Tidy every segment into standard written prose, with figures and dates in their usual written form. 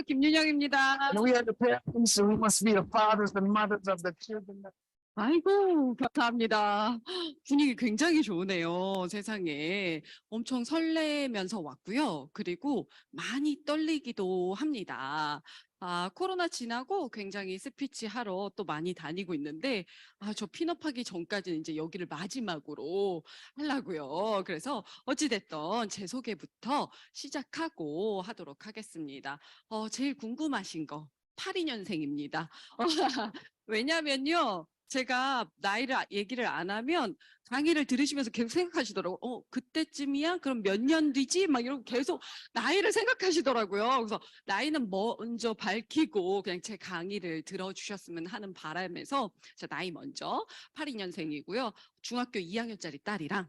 김윤영입니다. And we are the parents, so we must be the fathers and mothers of the children. 아이고, 감사합니다. 분위기 굉장히 좋으네요. 세상에. 엄청 설레면서 왔고요. 그리고 많이 떨리기도 합니다. 코로나 지나고 굉장히 스피치 하러 또 많이 다니고 있는데, 저 핀업하기 전까지는 이제 여기를 마지막으로 하려고요. 그래서 어찌됐든 제 소개부터 시작하고 하도록 하겠습니다. 제일 궁금하신 거, 82년생입니다. 왜냐면요. 제가 나이를 얘기를 안 하면 강의를 들으시면서 계속 생각하시더라고요. 그때쯤이야? 그럼 몇 년 뒤지? 막 이러고 계속 나이를 생각하시더라고요. 그래서 나이는 먼저 밝히고 그냥 제 강의를 들어주셨으면 하는 바람에서 자, 나이 먼저 82년생이고요. 중학교 2학년짜리 딸이랑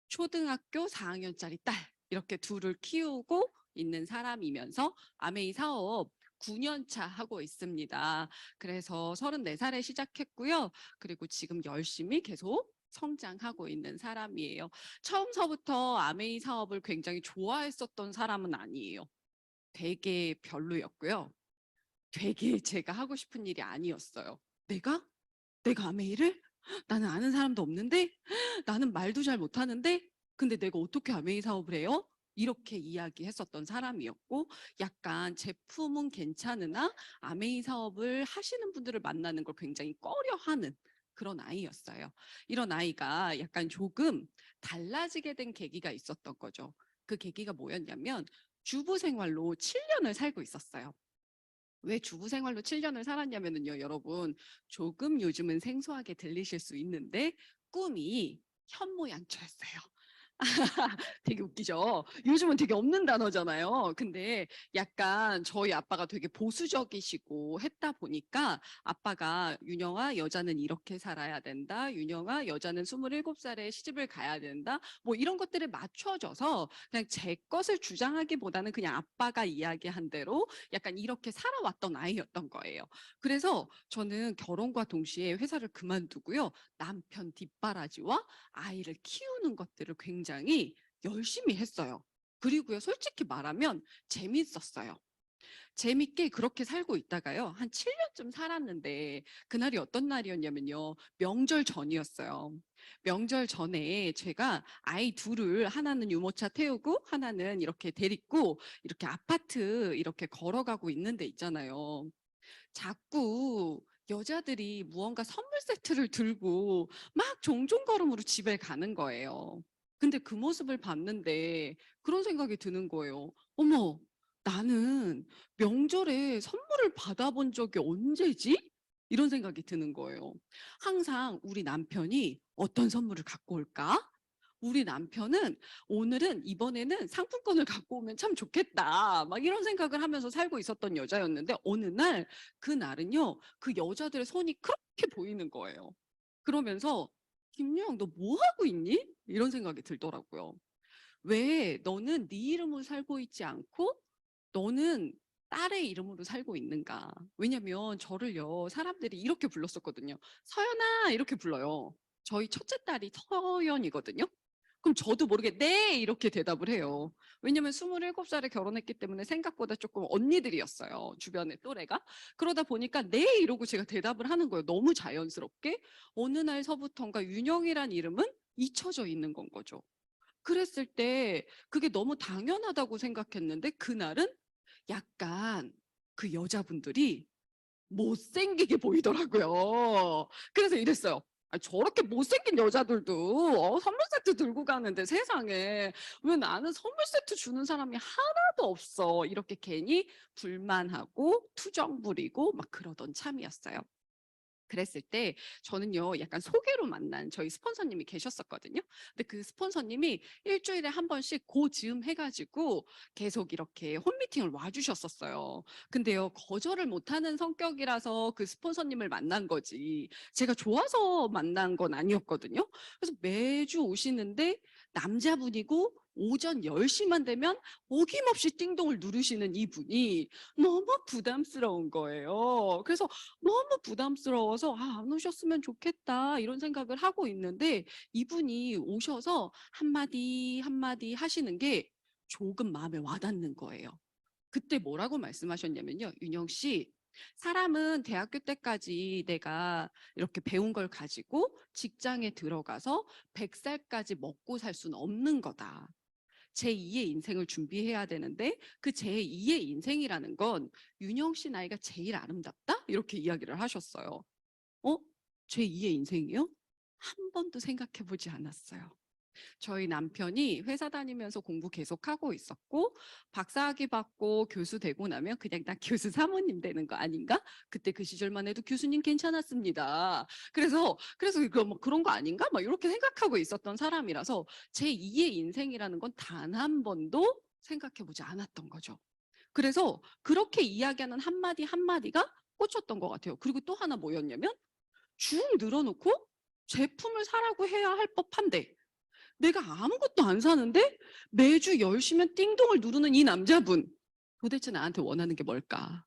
초등학교 4학년짜리 딸 이렇게 둘을 키우고 있는 사람이면서 아메이 사업 9년 차 하고 있습니다. 그래서 34살에 시작했고요. 그리고 지금 열심히 계속 성장하고 있는 사람이에요. 처음서부터 아메이 사업을 굉장히 좋아했었던 사람은 아니에요. 되게 별로였고요. 되게 제가 하고 싶은 일이 아니었어요. 내가 아메이를? 나는 아는 사람도 없는데? 나는 말도 잘 못하는데? 근데 내가 어떻게 아메이 사업을 해요? 이렇게 이야기했었던 사람이었고 약간 제품은 괜찮으나 아메이 사업을 하시는 분들을 만나는 걸 굉장히 꺼려하는 그런 아이였어요. 이런 아이가 약간 조금 달라지게 된 계기가 있었던 거죠. 그 계기가 뭐였냐면 주부 생활로 7년을 살고 있었어요. 왜 주부 생활로 7년을 살았냐면요, 여러분. 조금 요즘은 생소하게 들리실 수 있는데 꿈이 현모양처였어요. 되게 웃기죠? 요즘은 되게 없는 단어잖아요. 근데 약간 저희 아빠가 되게 보수적이시고 했다 보니까 아빠가 윤영아, 여자는 이렇게 살아야 된다. 윤영아, 여자는 27살에 시집을 가야 된다. 뭐 이런 것들에 맞춰져서 그냥 제 것을 주장하기보다는 그냥 아빠가 이야기한 대로 약간 이렇게 살아왔던 아이였던 거예요. 그래서 저는 결혼과 동시에 회사를 그만두고요. 남편 뒷바라지와 아이를 키우는 것들을 굉장히 열심히 했어요. 그리고요, 솔직히 말하면 재밌었어요. 재밌게 그렇게 살고 있다가요, 한 7년쯤 살았는데, 그날이 어떤 날이었냐면요, 명절 전이었어요. 명절 전에 제가 아이 둘을 하나는 유모차 태우고, 하나는 이렇게 데리고, 이렇게 아파트 이렇게 걸어가고 있는데 있잖아요. 자꾸 여자들이 무언가 선물 세트를 들고 막 종종걸음으로 집에 가는 거예요. 근데 그 모습을 봤는데 그런 생각이 드는 거예요. 어머, 나는 명절에 선물을 받아본 적이 언제지? 이런 생각이 드는 거예요. 항상 우리 남편이 어떤 선물을 갖고 올까? 우리 남편은 오늘은 이번에는 상품권을 갖고 오면 참 좋겠다. 막 이런 생각을 하면서 살고 있었던 여자였는데 어느 날 그날은요. 그 여자들의 손이 그렇게 보이는 거예요. 그러면서 김유영 너 뭐 하고 있니? 이런 생각이 들더라고요. 왜 너는 네 이름으로 살고 있지 않고 너는 딸의 이름으로 살고 있는가? 왜냐면 저를요. 사람들이 이렇게 불렀었거든요. 서연아 이렇게 불러요. 저희 첫째 딸이 서연이거든요. 그럼 저도 모르게 네 이렇게 대답을 해요. 왜냐면 27살에 결혼했기 때문에 생각보다 조금 언니들이었어요. 주변의 또래가. 그러다 보니까 네 이러고 제가 대답을 하는 거예요. 너무 자연스럽게. 어느 날서부턴가 윤영이란 이름은 잊혀져 있는 건 거죠. 그랬을 때 그게 너무 당연하다고 생각했는데 그날은 약간 그 여자분들이 못생기게 보이더라고요. 그래서 이랬어요. 저렇게 못생긴 여자들도 선물 세트 들고 가는데 세상에 왜 나는 선물 세트 주는 사람이 하나도 없어. 이렇게 괜히 불만하고 투정 부리고 막 그러던 참이었어요. 그랬을 때 저는요 약간 소개로 만난 저희 스폰서님이 계셨었거든요. 근데 그 스폰서님이 일주일에 한 번씩 고즈음 해가지고 계속 이렇게 홈미팅을 와주셨었어요. 근데요 거절을 못하는 성격이라서 그 스폰서님을 만난 거지 제가 좋아서 만난 건 아니었거든요. 그래서 매주 오시는데 남자분이고 오전 10시만 되면 어김없이 띵동을 누르시는 이분이 너무 부담스러운 거예요. 그래서 너무 부담스러워서 안 오셨으면 좋겠다 이런 생각을 하고 있는데 이분이 오셔서 한마디 한마디 하시는 게 조금 마음에 와닿는 거예요. 그때 뭐라고 말씀하셨냐면요. 윤영 씨, 사람은 대학교 때까지 내가 이렇게 배운 걸 가지고 직장에 들어가서 100살까지 먹고 살 수는 없는 거다. 제2의 인생을 준비해야 되는데 그 제2의 인생이라는 건 윤영 씨 나이가 제일 아름답다? 이렇게 이야기를 하셨어요. 어? 제2의 인생이요? 한 번도 생각해 보지 않았어요. 저희 남편이 회사 다니면서 공부 계속하고 있었고 박사학위 받고 교수 되고 나면 그냥 나 교수 사모님 되는 거 아닌가? 그때 그 시절만 해도 교수님 괜찮았습니다. 그래서 이거 뭐 그런 거 아닌가? 막 이렇게 생각하고 있었던 사람이라서 제 2의 인생이라는 건 단 한 번도 생각해 보지 않았던 거죠. 그래서 그렇게 이야기하는 한마디 한마디가 꽂혔던 것 같아요. 그리고 또 하나 뭐였냐면 쭉 늘어놓고 제품을 사라고 해야 할 법한데 내가 아무것도 안 사는데 매주 열심히 띵동을 누르는 이 남자분. 도대체 나한테 원하는 게 뭘까?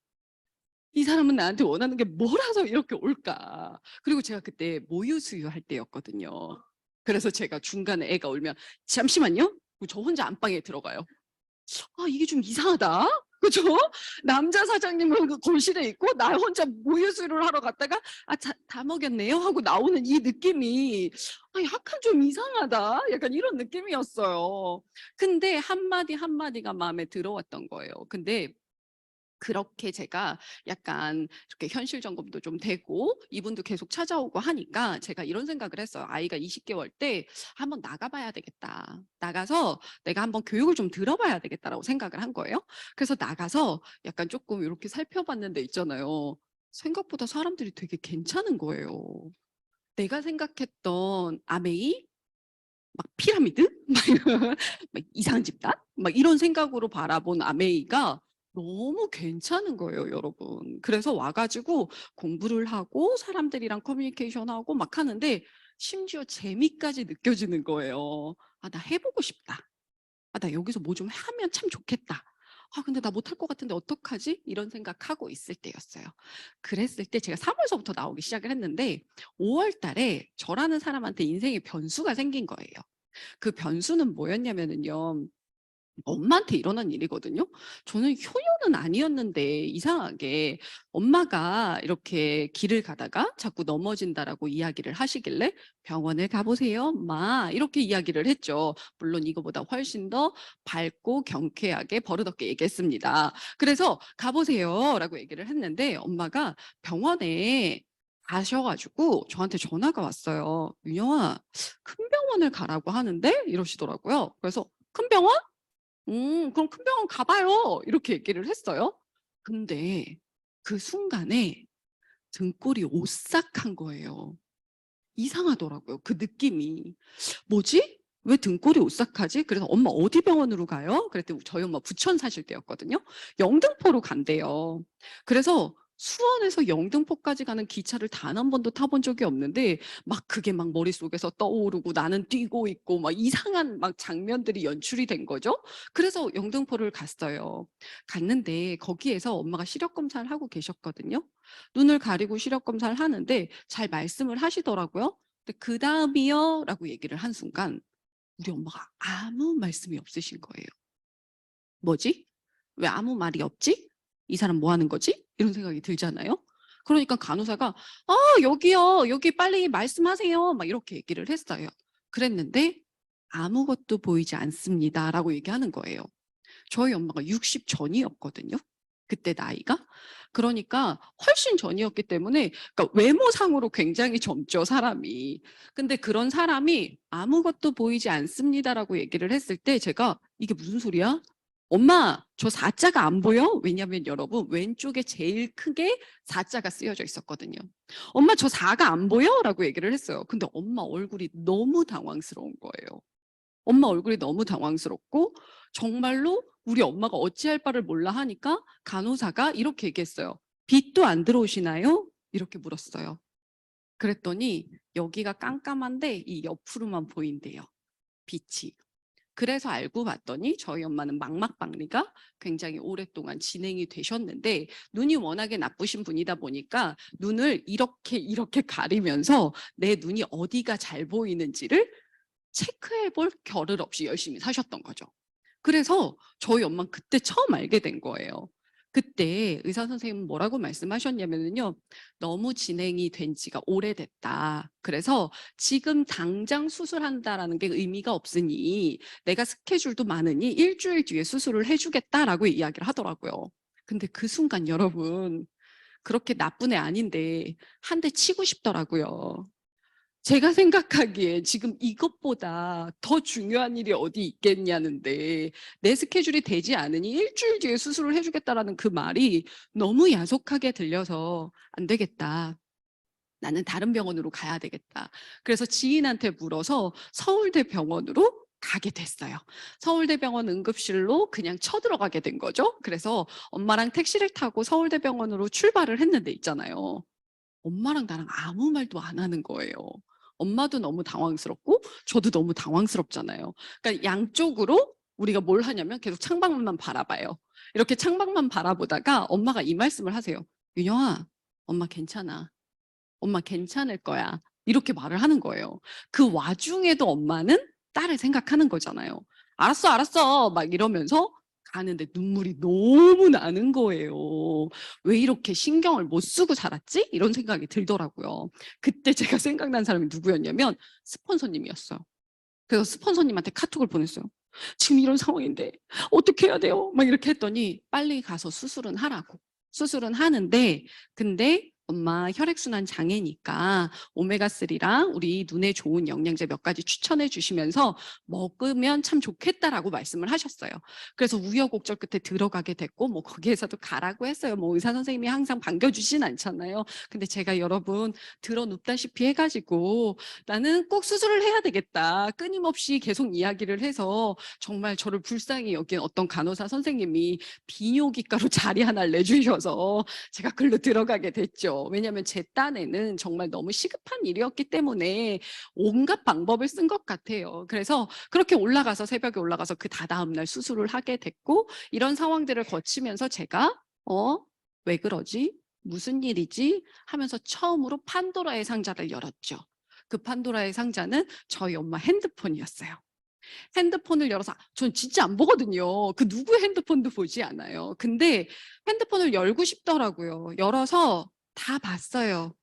이 사람은 나한테 원하는 게 뭐라서 이렇게 올까? 그리고 제가 그때 모유수유 할 때였거든요. 그래서 제가 중간에 애가 울면 잠시만요. 저 혼자 안방에 들어가요. 아, 이게 좀 이상하다. 그죠? 남자 사장님은 그 거실에 있고 나 혼자 모유수유를 하러 갔다가 다 먹였네요 하고 나오는 이 느낌이 약간 좀 이상하다. 약간 이런 느낌이었어요. 근데 한마디 한마디가 마음에 들어왔던 거예요. 근데 그렇게 제가 약간 이렇게 현실 점검도 좀 되고 이분도 계속 찾아오고 하니까 제가 이런 생각을 했어요. 아이가 20개월 때 한번 나가봐야 되겠다. 나가서 내가 한번 교육을 좀 들어봐야 되겠다라고 생각을 한 거예요. 그래서 나가서 약간 조금 이렇게 살펴봤는데 있잖아요. 생각보다 사람들이 되게 괜찮은 거예요. 내가 생각했던 아메이 막 피라미드? 막 이상한 집단? 막 이런 생각으로 바라본 아메이가 너무 괜찮은 거예요, 여러분. 그래서 와가지고 공부를 하고 사람들이랑 커뮤니케이션하고 막 하는데 심지어 재미까지 느껴지는 거예요. 아, 나 해보고 싶다. 아, 나 여기서 뭐 좀 하면 참 좋겠다. 아, 근데 나 못할 것 같은데 어떡하지? 이런 생각하고 있을 때였어요. 그랬을 때 제가 3월서부터 나오기 시작을 했는데 5월 달에 저라는 사람한테 인생의 변수가 생긴 거예요. 그 변수는 뭐였냐면은요. 엄마한테 일어난 일이거든요. 저는 효녀는 아니었는데 이상하게 엄마가 이렇게 길을 가다가 자꾸 넘어진다라고 이야기를 하시길래 병원을 가보세요, 엄마. 이렇게 이야기를 했죠. 물론 이거보다 훨씬 더 밝고 경쾌하게 버릇없게 얘기했습니다. 그래서 가보세요라고 얘기를 했는데 엄마가 병원에 가셔가지고 저한테 전화가 왔어요. 윤영아, 큰 병원을 가라고 하는데 이러시더라고요. 그래서 큰 병원? 그럼 큰 병원 가봐요. 이렇게 얘기를 했어요. 근데 그 순간에 등골이 오싹한 거예요. 이상하더라고요. 그 느낌이. 뭐지? 왜 등골이 오싹하지? 그래서 엄마 어디 병원으로 가요? 그랬더니 저희 엄마 부천 사실 때였거든요. 영등포로 간대요. 그래서 수원에서 영등포까지 가는 기차를 단 한 번도 타본 적이 없는데 막 그게 막 머릿속에서 떠오르고 나는 뛰고 있고 막 이상한 막 장면들이 연출이 된 거죠. 그래서 영등포를 갔어요. 갔는데 거기에서 엄마가 시력 검사를 하고 계셨거든요. 눈을 가리고 시력 검사를 하는데 잘 말씀을 하시더라고요. 근데 그 다음이요 라고 얘기를 한 순간 우리 엄마가 아무 말씀이 없으신 거예요. 뭐지? 왜 아무 말이 없지? 이 사람 뭐 하는 거지? 이런 생각이 들잖아요. 그러니까 간호사가 여기요. 여기 빨리 말씀하세요. 막 이렇게 얘기를 했어요. 그랬는데 아무것도 보이지 않습니다 라고 얘기하는 거예요. 저희 엄마가 60 전이었거든요. 그때 나이가. 그러니까 훨씬 전이었기 때문에 그러니까 외모상으로 굉장히 젊죠, 사람이. 근데 그런 사람이 아무것도 보이지 않습니다라고 얘기를 했을 때 제가 이게 무슨 소리야? 엄마, 저 사자가 안 보여? 왜냐면 여러분 왼쪽에 제일 크게 사자가 쓰여져 있었거든요. 엄마, 저 사가 안 보여? 라고 얘기를 했어요. 근데 엄마 얼굴이 너무 당황스러운 거예요. 엄마 얼굴이 너무 당황스럽고 정말로 우리 엄마가 어찌할 바를 몰라 하니까 간호사가 이렇게 얘기했어요. 빛도 안 들어오시나요? 이렇게 물었어요. 그랬더니 여기가 깜깜한데 이 옆으로만 보인대요. 빛이. 그래서 알고 봤더니 저희 엄마는 망막박리가 굉장히 오랫동안 진행이 되셨는데 눈이 워낙에 나쁘신 분이다 보니까 눈을 이렇게 가리면서 내 눈이 어디가 잘 보이는지를 체크해 볼 겨를 없이 열심히 사셨던 거죠. 그래서 저희 엄마는 그때 처음 알게 된 거예요. 그때 의사 선생님은 뭐라고 말씀하셨냐면요. 너무 진행이 된 지가 오래됐다. 그래서 지금 당장 수술한다라는 게 의미가 없으니 내가 스케줄도 많으니 일주일 뒤에 수술을 해주겠다라고 이야기를 하더라고요. 근데 그 순간 여러분, 그렇게 나쁜 애 아닌데 한 대 치고 싶더라고요. 제가 생각하기에 지금 이것보다 더 중요한 일이 어디 있겠냐는데 내 스케줄이 되지 않으니 일주일 뒤에 수술을 해주겠다라는 그 말이 너무 야속하게 들려서 안 되겠다. 나는 다른 병원으로 가야 되겠다. 그래서 지인한테 물어서 서울대 병원으로 가게 됐어요. 서울대 병원 응급실로 그냥 쳐들어가게 된 거죠. 그래서 엄마랑 택시를 타고 서울대 병원으로 출발을 했는데 있잖아요. 엄마랑 나랑 아무 말도 안 하는 거예요. 엄마도 너무 당황스럽고 저도 너무 당황스럽잖아요. 그러니까 양쪽으로 우리가 뭘 하냐면 계속 창밖만 바라봐요. 이렇게 창밖만 바라보다가 엄마가 이 말씀을 하세요. 윤영아, 엄마 괜찮아. 엄마 괜찮을 거야. 이렇게 말을 하는 거예요. 그 와중에도 엄마는 딸을 생각하는 거잖아요. 알았어, 알았어. 막 이러면서 가는데 눈물이 너무 나는 거예요. 왜 이렇게 신경을 못 쓰고 살았지? 이런 생각이 들더라고요. 그때 제가 생각난 사람이 누구였냐면 스폰서님이었어요. 그래서 스폰서님한테 카톡을 보냈어요. 지금 이런 상황인데 어떻게 해야 돼요? 막 이렇게 했더니 빨리 가서 수술은 하라고. 수술은 하는데 근데 엄마 혈액순환 장애니까 오메가3랑 우리 눈에 좋은 영양제 몇 가지 추천해 주시면서 먹으면 참 좋겠다라고 말씀을 하셨어요. 그래서 우여곡절 끝에 들어가게 됐고 뭐 거기에서도 가라고 했어요. 뭐 의사 선생님이 항상 반겨주진 않잖아요. 근데 제가 여러분 들어눕다시피 해가지고 나는 꼭 수술을 해야 되겠다. 끊임없이 계속 이야기를 해서 정말 저를 불쌍히 여긴 어떤 간호사 선생님이 비뇨기과로 자리 하나를 내주셔서 제가 글로 들어가게 됐죠. 왜냐하면 제 딴에는 정말 너무 시급한 일이었기 때문에 온갖 방법을 쓴 것 같아요. 그래서 그렇게 올라가서 새벽에 올라가서 그 다다음 날 수술을 하게 됐고 이런 상황들을 거치면서 제가 왜 그러지? 무슨 일이지? 하면서 처음으로 판도라의 상자를 열었죠. 그 판도라의 상자는 저희 엄마 핸드폰이었어요. 핸드폰을 열어서 전 진짜 안 보거든요. 그 누구의 핸드폰도 보지 않아요. 근데 핸드폰을 열고 싶더라고요. 열어서 다 봤어요.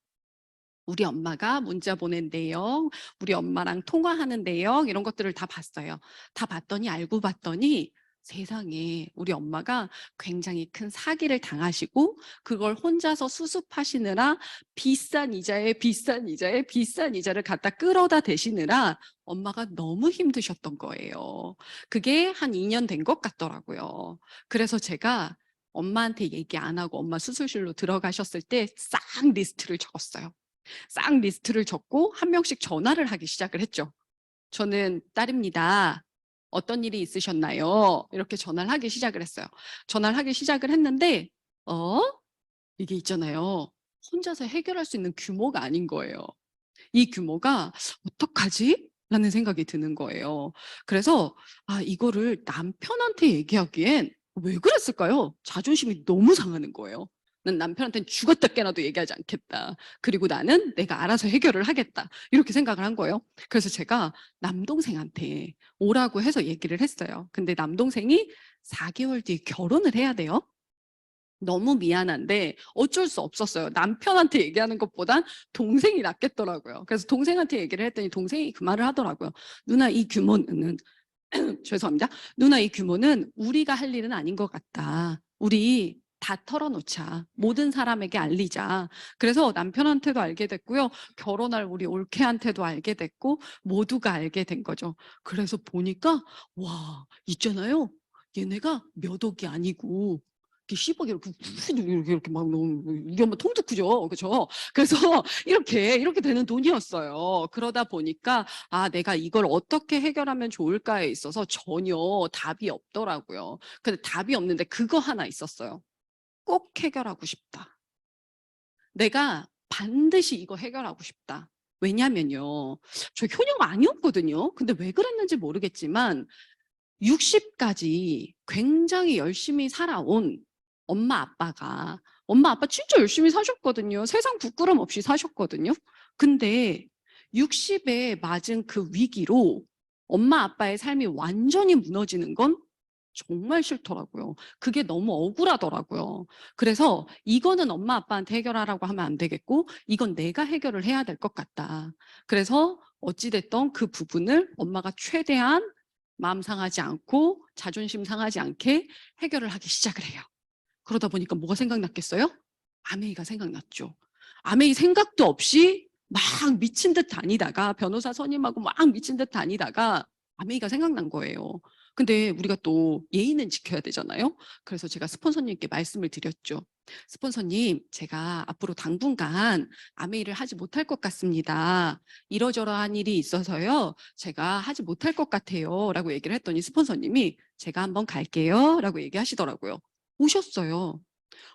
우리 엄마가 문자 보낸 내용, 우리 엄마랑 통화하는 내용 이런 것들을 다 봤어요. 다 봤더니 알고 봤더니 세상에 우리 엄마가 굉장히 큰 사기를 당하시고 그걸 혼자서 수습하시느라 비싼 이자에 비싼 이자에 비싼 이자를 갖다 끌어다 대시느라 엄마가 너무 힘드셨던 거예요. 그게 한 2년 된 것 같더라고요. 그래서 제가 엄마한테 얘기 안 하고 엄마 수술실로 들어가셨을 때 싹 리스트를 적었어요. 싹 리스트를 적고 한 명씩 전화를 하기 시작을 했죠. 저는 딸입니다. 어떤 일이 있으셨나요? 이렇게 전화를 하기 시작을 했어요. 전화를 하기 시작을 했는데 이게 있잖아요. 혼자서 해결할 수 있는 규모가 아닌 거예요. 이 규모가 어떡하지? 라는 생각이 드는 거예요. 그래서 이거를 남편한테 얘기하기엔 왜 그랬을까요? 자존심이 너무 상하는 거예요. 난 남편한테는 죽었다 깨나도 얘기하지 않겠다. 그리고 나는 내가 알아서 해결을 하겠다. 이렇게 생각을 한 거예요. 그래서 제가 남동생한테 오라고 해서 얘기를 했어요. 근데 남동생이 4개월 뒤에 결혼을 해야 돼요. 너무 미안한데 어쩔 수 없었어요. 남편한테 얘기하는 것보단 동생이 낫겠더라고요. 그래서 동생한테 얘기를 했더니 동생이 그 말을 하더라고요. 누나 이 규모는 죄송합니다. 누나 이 규모는 우리가 할 일은 아닌 것 같다. 우리 다 털어놓자. 모든 사람에게 알리자. 그래서 남편한테도 알게 됐고요. 결혼할 우리 올케한테도 알게 됐고 모두가 알게 된 거죠. 그래서 보니까 와 있잖아요. 얘네가 몇 억이 아니고 10억 이렇게 막 너무 우리 엄마 통도 크죠, 그렇죠? 그래서 이렇게 되는 돈이었어요. 그러다 보니까 내가 이걸 어떻게 해결하면 좋을까에 있어서 전혀 답이 없더라고요. 근데 답이 없는데 그거 하나 있었어요. 꼭 해결하고 싶다. 내가 반드시 이거 해결하고 싶다. 왜냐면요, 저 효녀가 아니었거든요. 근데 왜 그랬는지 모르겠지만 60까지 굉장히 열심히 살아온 엄마 아빠 진짜 열심히 사셨거든요. 세상 부끄럼 없이 사셨거든요. 근데 60에 맞은 그 위기로 엄마 아빠의 삶이 완전히 무너지는 건 정말 싫더라고요. 그게 너무 억울하더라고요. 그래서 이거는 엄마 아빠한테 해결하라고 하면 안 되겠고 이건 내가 해결을 해야 될 것 같다. 그래서 어찌됐던 그 부분을 엄마가 최대한 마음 상하지 않고 자존심 상하지 않게 해결을 하기 시작을 해요. 그러다 보니까 뭐가 생각났겠어요? 아메이가 생각났죠. 아메이 생각도 없이 막 미친 듯 다니다가 변호사 선임하고 막 미친 듯 다니다가 아메이가 생각난 거예요. 근데 우리가 또 예의는 지켜야 되잖아요. 그래서 제가 스폰서님께 말씀을 드렸죠. 스폰서님, 제가 앞으로 당분간 아메이를 하지 못할 것 같습니다. 이러저러한 일이 있어서요. 제가 하지 못할 것 같아요. 라고 얘기를 했더니 스폰서님이 제가 한번 갈게요. 라고 얘기하시더라고요. 오셨어요.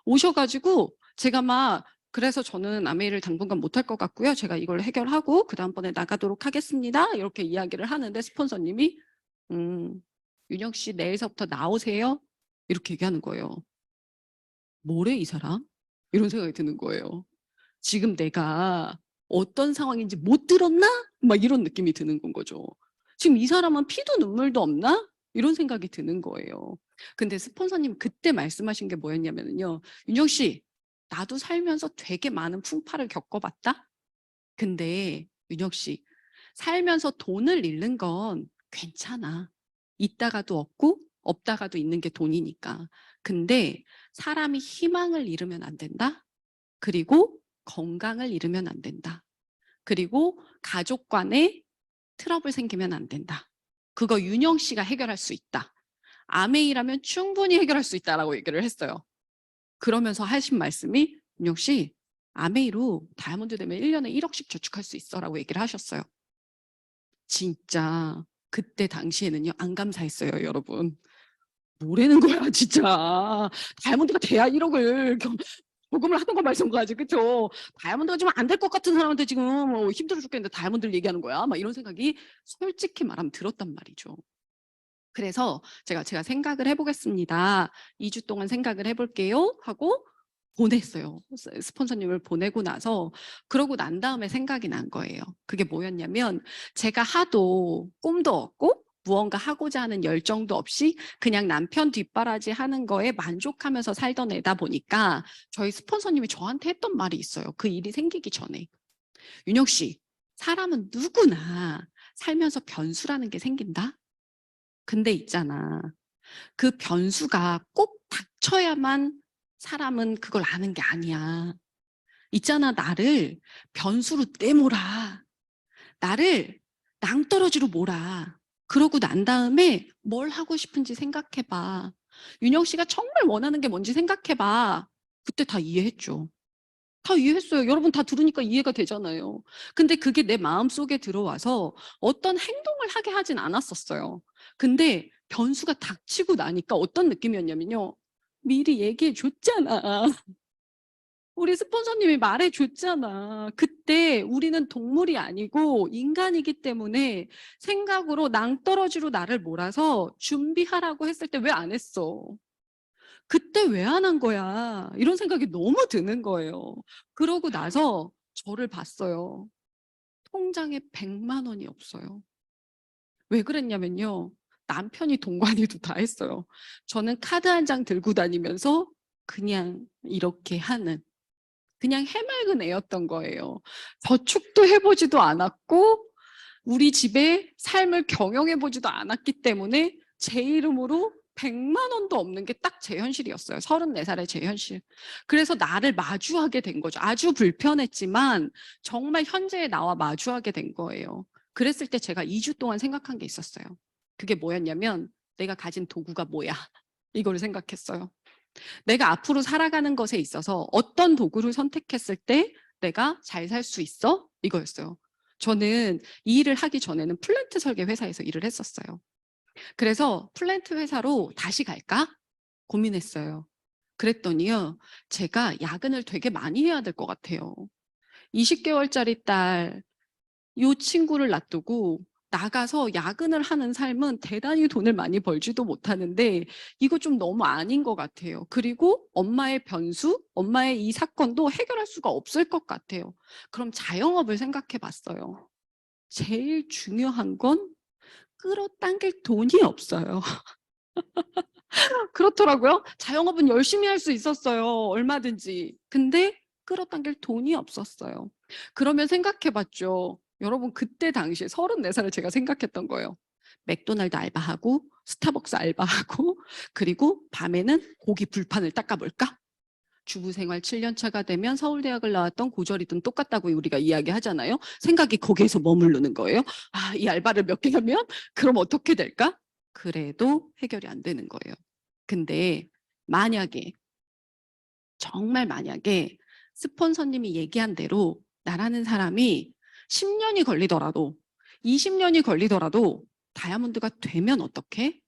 오셔가지고 제가 막 그래서 저는 아메이를 당분간 못할 것 같고요. 제가 이걸 해결하고 그 다음번에 나가도록 하겠습니다. 이렇게 이야기를 하는데 스폰서님이 윤영 씨 내일서부터 나오세요. 이렇게 얘기하는 거예요. 뭐래 이 사람? 이런 생각이 드는 거예요. 지금 내가 어떤 상황인지 못 들었나? 막 이런 느낌이 드는 건 거죠. 지금 이 사람은 피도 눈물도 없나? 이런 생각이 드는 거예요. 근데 스폰서님 그때 말씀하신 게 뭐였냐면요. 윤영 씨, 나도 살면서 되게 많은 풍파를 겪어봤다? 근데 윤영 씨, 살면서 돈을 잃는 건 괜찮아. 있다가도 없고 없다가도 있는 게 돈이니까. 근데 사람이 희망을 잃으면 안 된다? 그리고 건강을 잃으면 안 된다. 그리고 가족 간에 트러블 생기면 안 된다. 그거 윤영 씨가 해결할 수 있다. 아메이라면 충분히 해결할 수 있다라고 얘기를 했어요. 그러면서 하신 말씀이 윤영 씨, 아메이로 다이아몬드 되면 1년에 1억씩 저축할 수 있어라고 얘기를 하셨어요. 진짜 그때 당시에는요, 안 감사했어요, 여러분. 뭐라는 거야, 진짜. 다이아몬드가 돼야 1억을 조금을 하던 거 말씀 가지, 그쵸? 다이아몬드가 지금 안 될 것 같은 사람한테 지금 힘들어 죽겠는데 다이아몬드를 얘기하는 거야? 막 이런 생각이 솔직히 말하면 들었단 말이죠. 그래서 제가 생각을 해보겠습니다. 2주 동안 생각을 해볼게요. 하고 보냈어요. 스폰서님을 보내고 나서 그러고 난 다음에 생각이 난 거예요. 그게 뭐였냐면 제가 하도 꿈도 없고 무언가 하고자 하는 열정도 없이 그냥 남편 뒷바라지 하는 거에 만족하면서 살던 애다 보니까 저희 스폰서님이 저한테 했던 말이 있어요. 그 일이 생기기 전에. 윤혁 씨, 사람은 누구나 살면서 변수라는 게 생긴다? 근데 있잖아. 그 변수가 꼭 닥쳐야만 사람은 그걸 아는 게 아니야. 있잖아, 나를 변수로 내몰아. 나를 낭떠러지로 몰아. 그러고 난 다음에 뭘 하고 싶은지 생각해봐. 윤영 씨가 정말 원하는 게 뭔지 생각해봐. 그때 다 이해했죠. 다 이해했어요. 여러분 다 들으니까 이해가 되잖아요. 근데 그게 내 마음속에 들어와서 어떤 행동을 하게 하진 않았었어요. 근데 변수가 닥치고 나니까 어떤 느낌이었냐면요. 미리 얘기해 줬잖아. 우리 스폰서님이 말해 줬잖아. 그때 우리는 동물이 아니고 인간이기 때문에 생각으로 낭떠러지로 나를 몰아서 준비하라고 했을 때 왜 안 했어? 그때 왜 안 한 거야? 이런 생각이 너무 드는 거예요. 그러고 나서 저를 봤어요. 통장에 100만 원이 없어요. 왜 그랬냐면요. 남편이 돈관리도 다 했어요. 저는 카드 한 장 들고 다니면서 그냥 이렇게 하는 그냥 해맑은 애였던 거예요. 저축도 해보지도 않았고 우리 집의 삶을 경영해보지도 않았기 때문에 제 이름으로 100만 원도 없는 게 딱 제 현실이었어요. 34살의 제 현실. 그래서 나를 마주하게 된 거죠. 아주 불편했지만 정말 현재의 나와 마주하게 된 거예요. 그랬을 때 제가 2주 동안 생각한 게 있었어요. 그게 뭐였냐면 내가 가진 도구가 뭐야? 이걸 생각했어요. 내가 앞으로 살아가는 것에 있어서 어떤 도구를 선택했을 때 내가 잘 살 수 있어? 이거였어요. 저는 이 일을 하기 전에는 플랜트 설계 회사에서 일을 했었어요. 그래서 플랜트 회사로 다시 갈까? 고민했어요. 그랬더니요, 제가 야근을 되게 많이 해야 될 것 같아요. 20개월짜리 딸, 이 친구를 놔두고 나가서 야근을 하는 삶은 대단히 돈을 많이 벌지도 못하는데 이거 좀 너무 아닌 것 같아요. 그리고 엄마의 변수, 엄마의 이 사건도 해결할 수가 없을 것 같아요. 그럼 자영업을 생각해 봤어요. 제일 중요한 건 끌어당길 돈이 없어요. 그렇더라고요. 자영업은 열심히 할 수 있었어요. 얼마든지. 근데 끌어당길 돈이 없었어요. 그러면 생각해 봤죠. 여러분 그때 당시에 34살을 제가 생각했던 거예요. 맥도날드 알바하고 스타벅스 알바하고 그리고 밤에는 고기 불판을 닦아볼까? 주부 생활 7년 차가 되면 서울대학을 나왔던 고졸이든 똑같다고 우리가 이야기하잖아요. 생각이 거기에서 머무르는 거예요. 아, 이 알바를 몇 개 하면 그럼 어떻게 될까? 그래도 해결이 안 되는 거예요. 근데 만약에 정말 만약에 스폰서님이 얘기한 대로 나라는 사람이 10년이 걸리더라도 20년이 걸리더라도 다이아몬드가 되면 어떡해?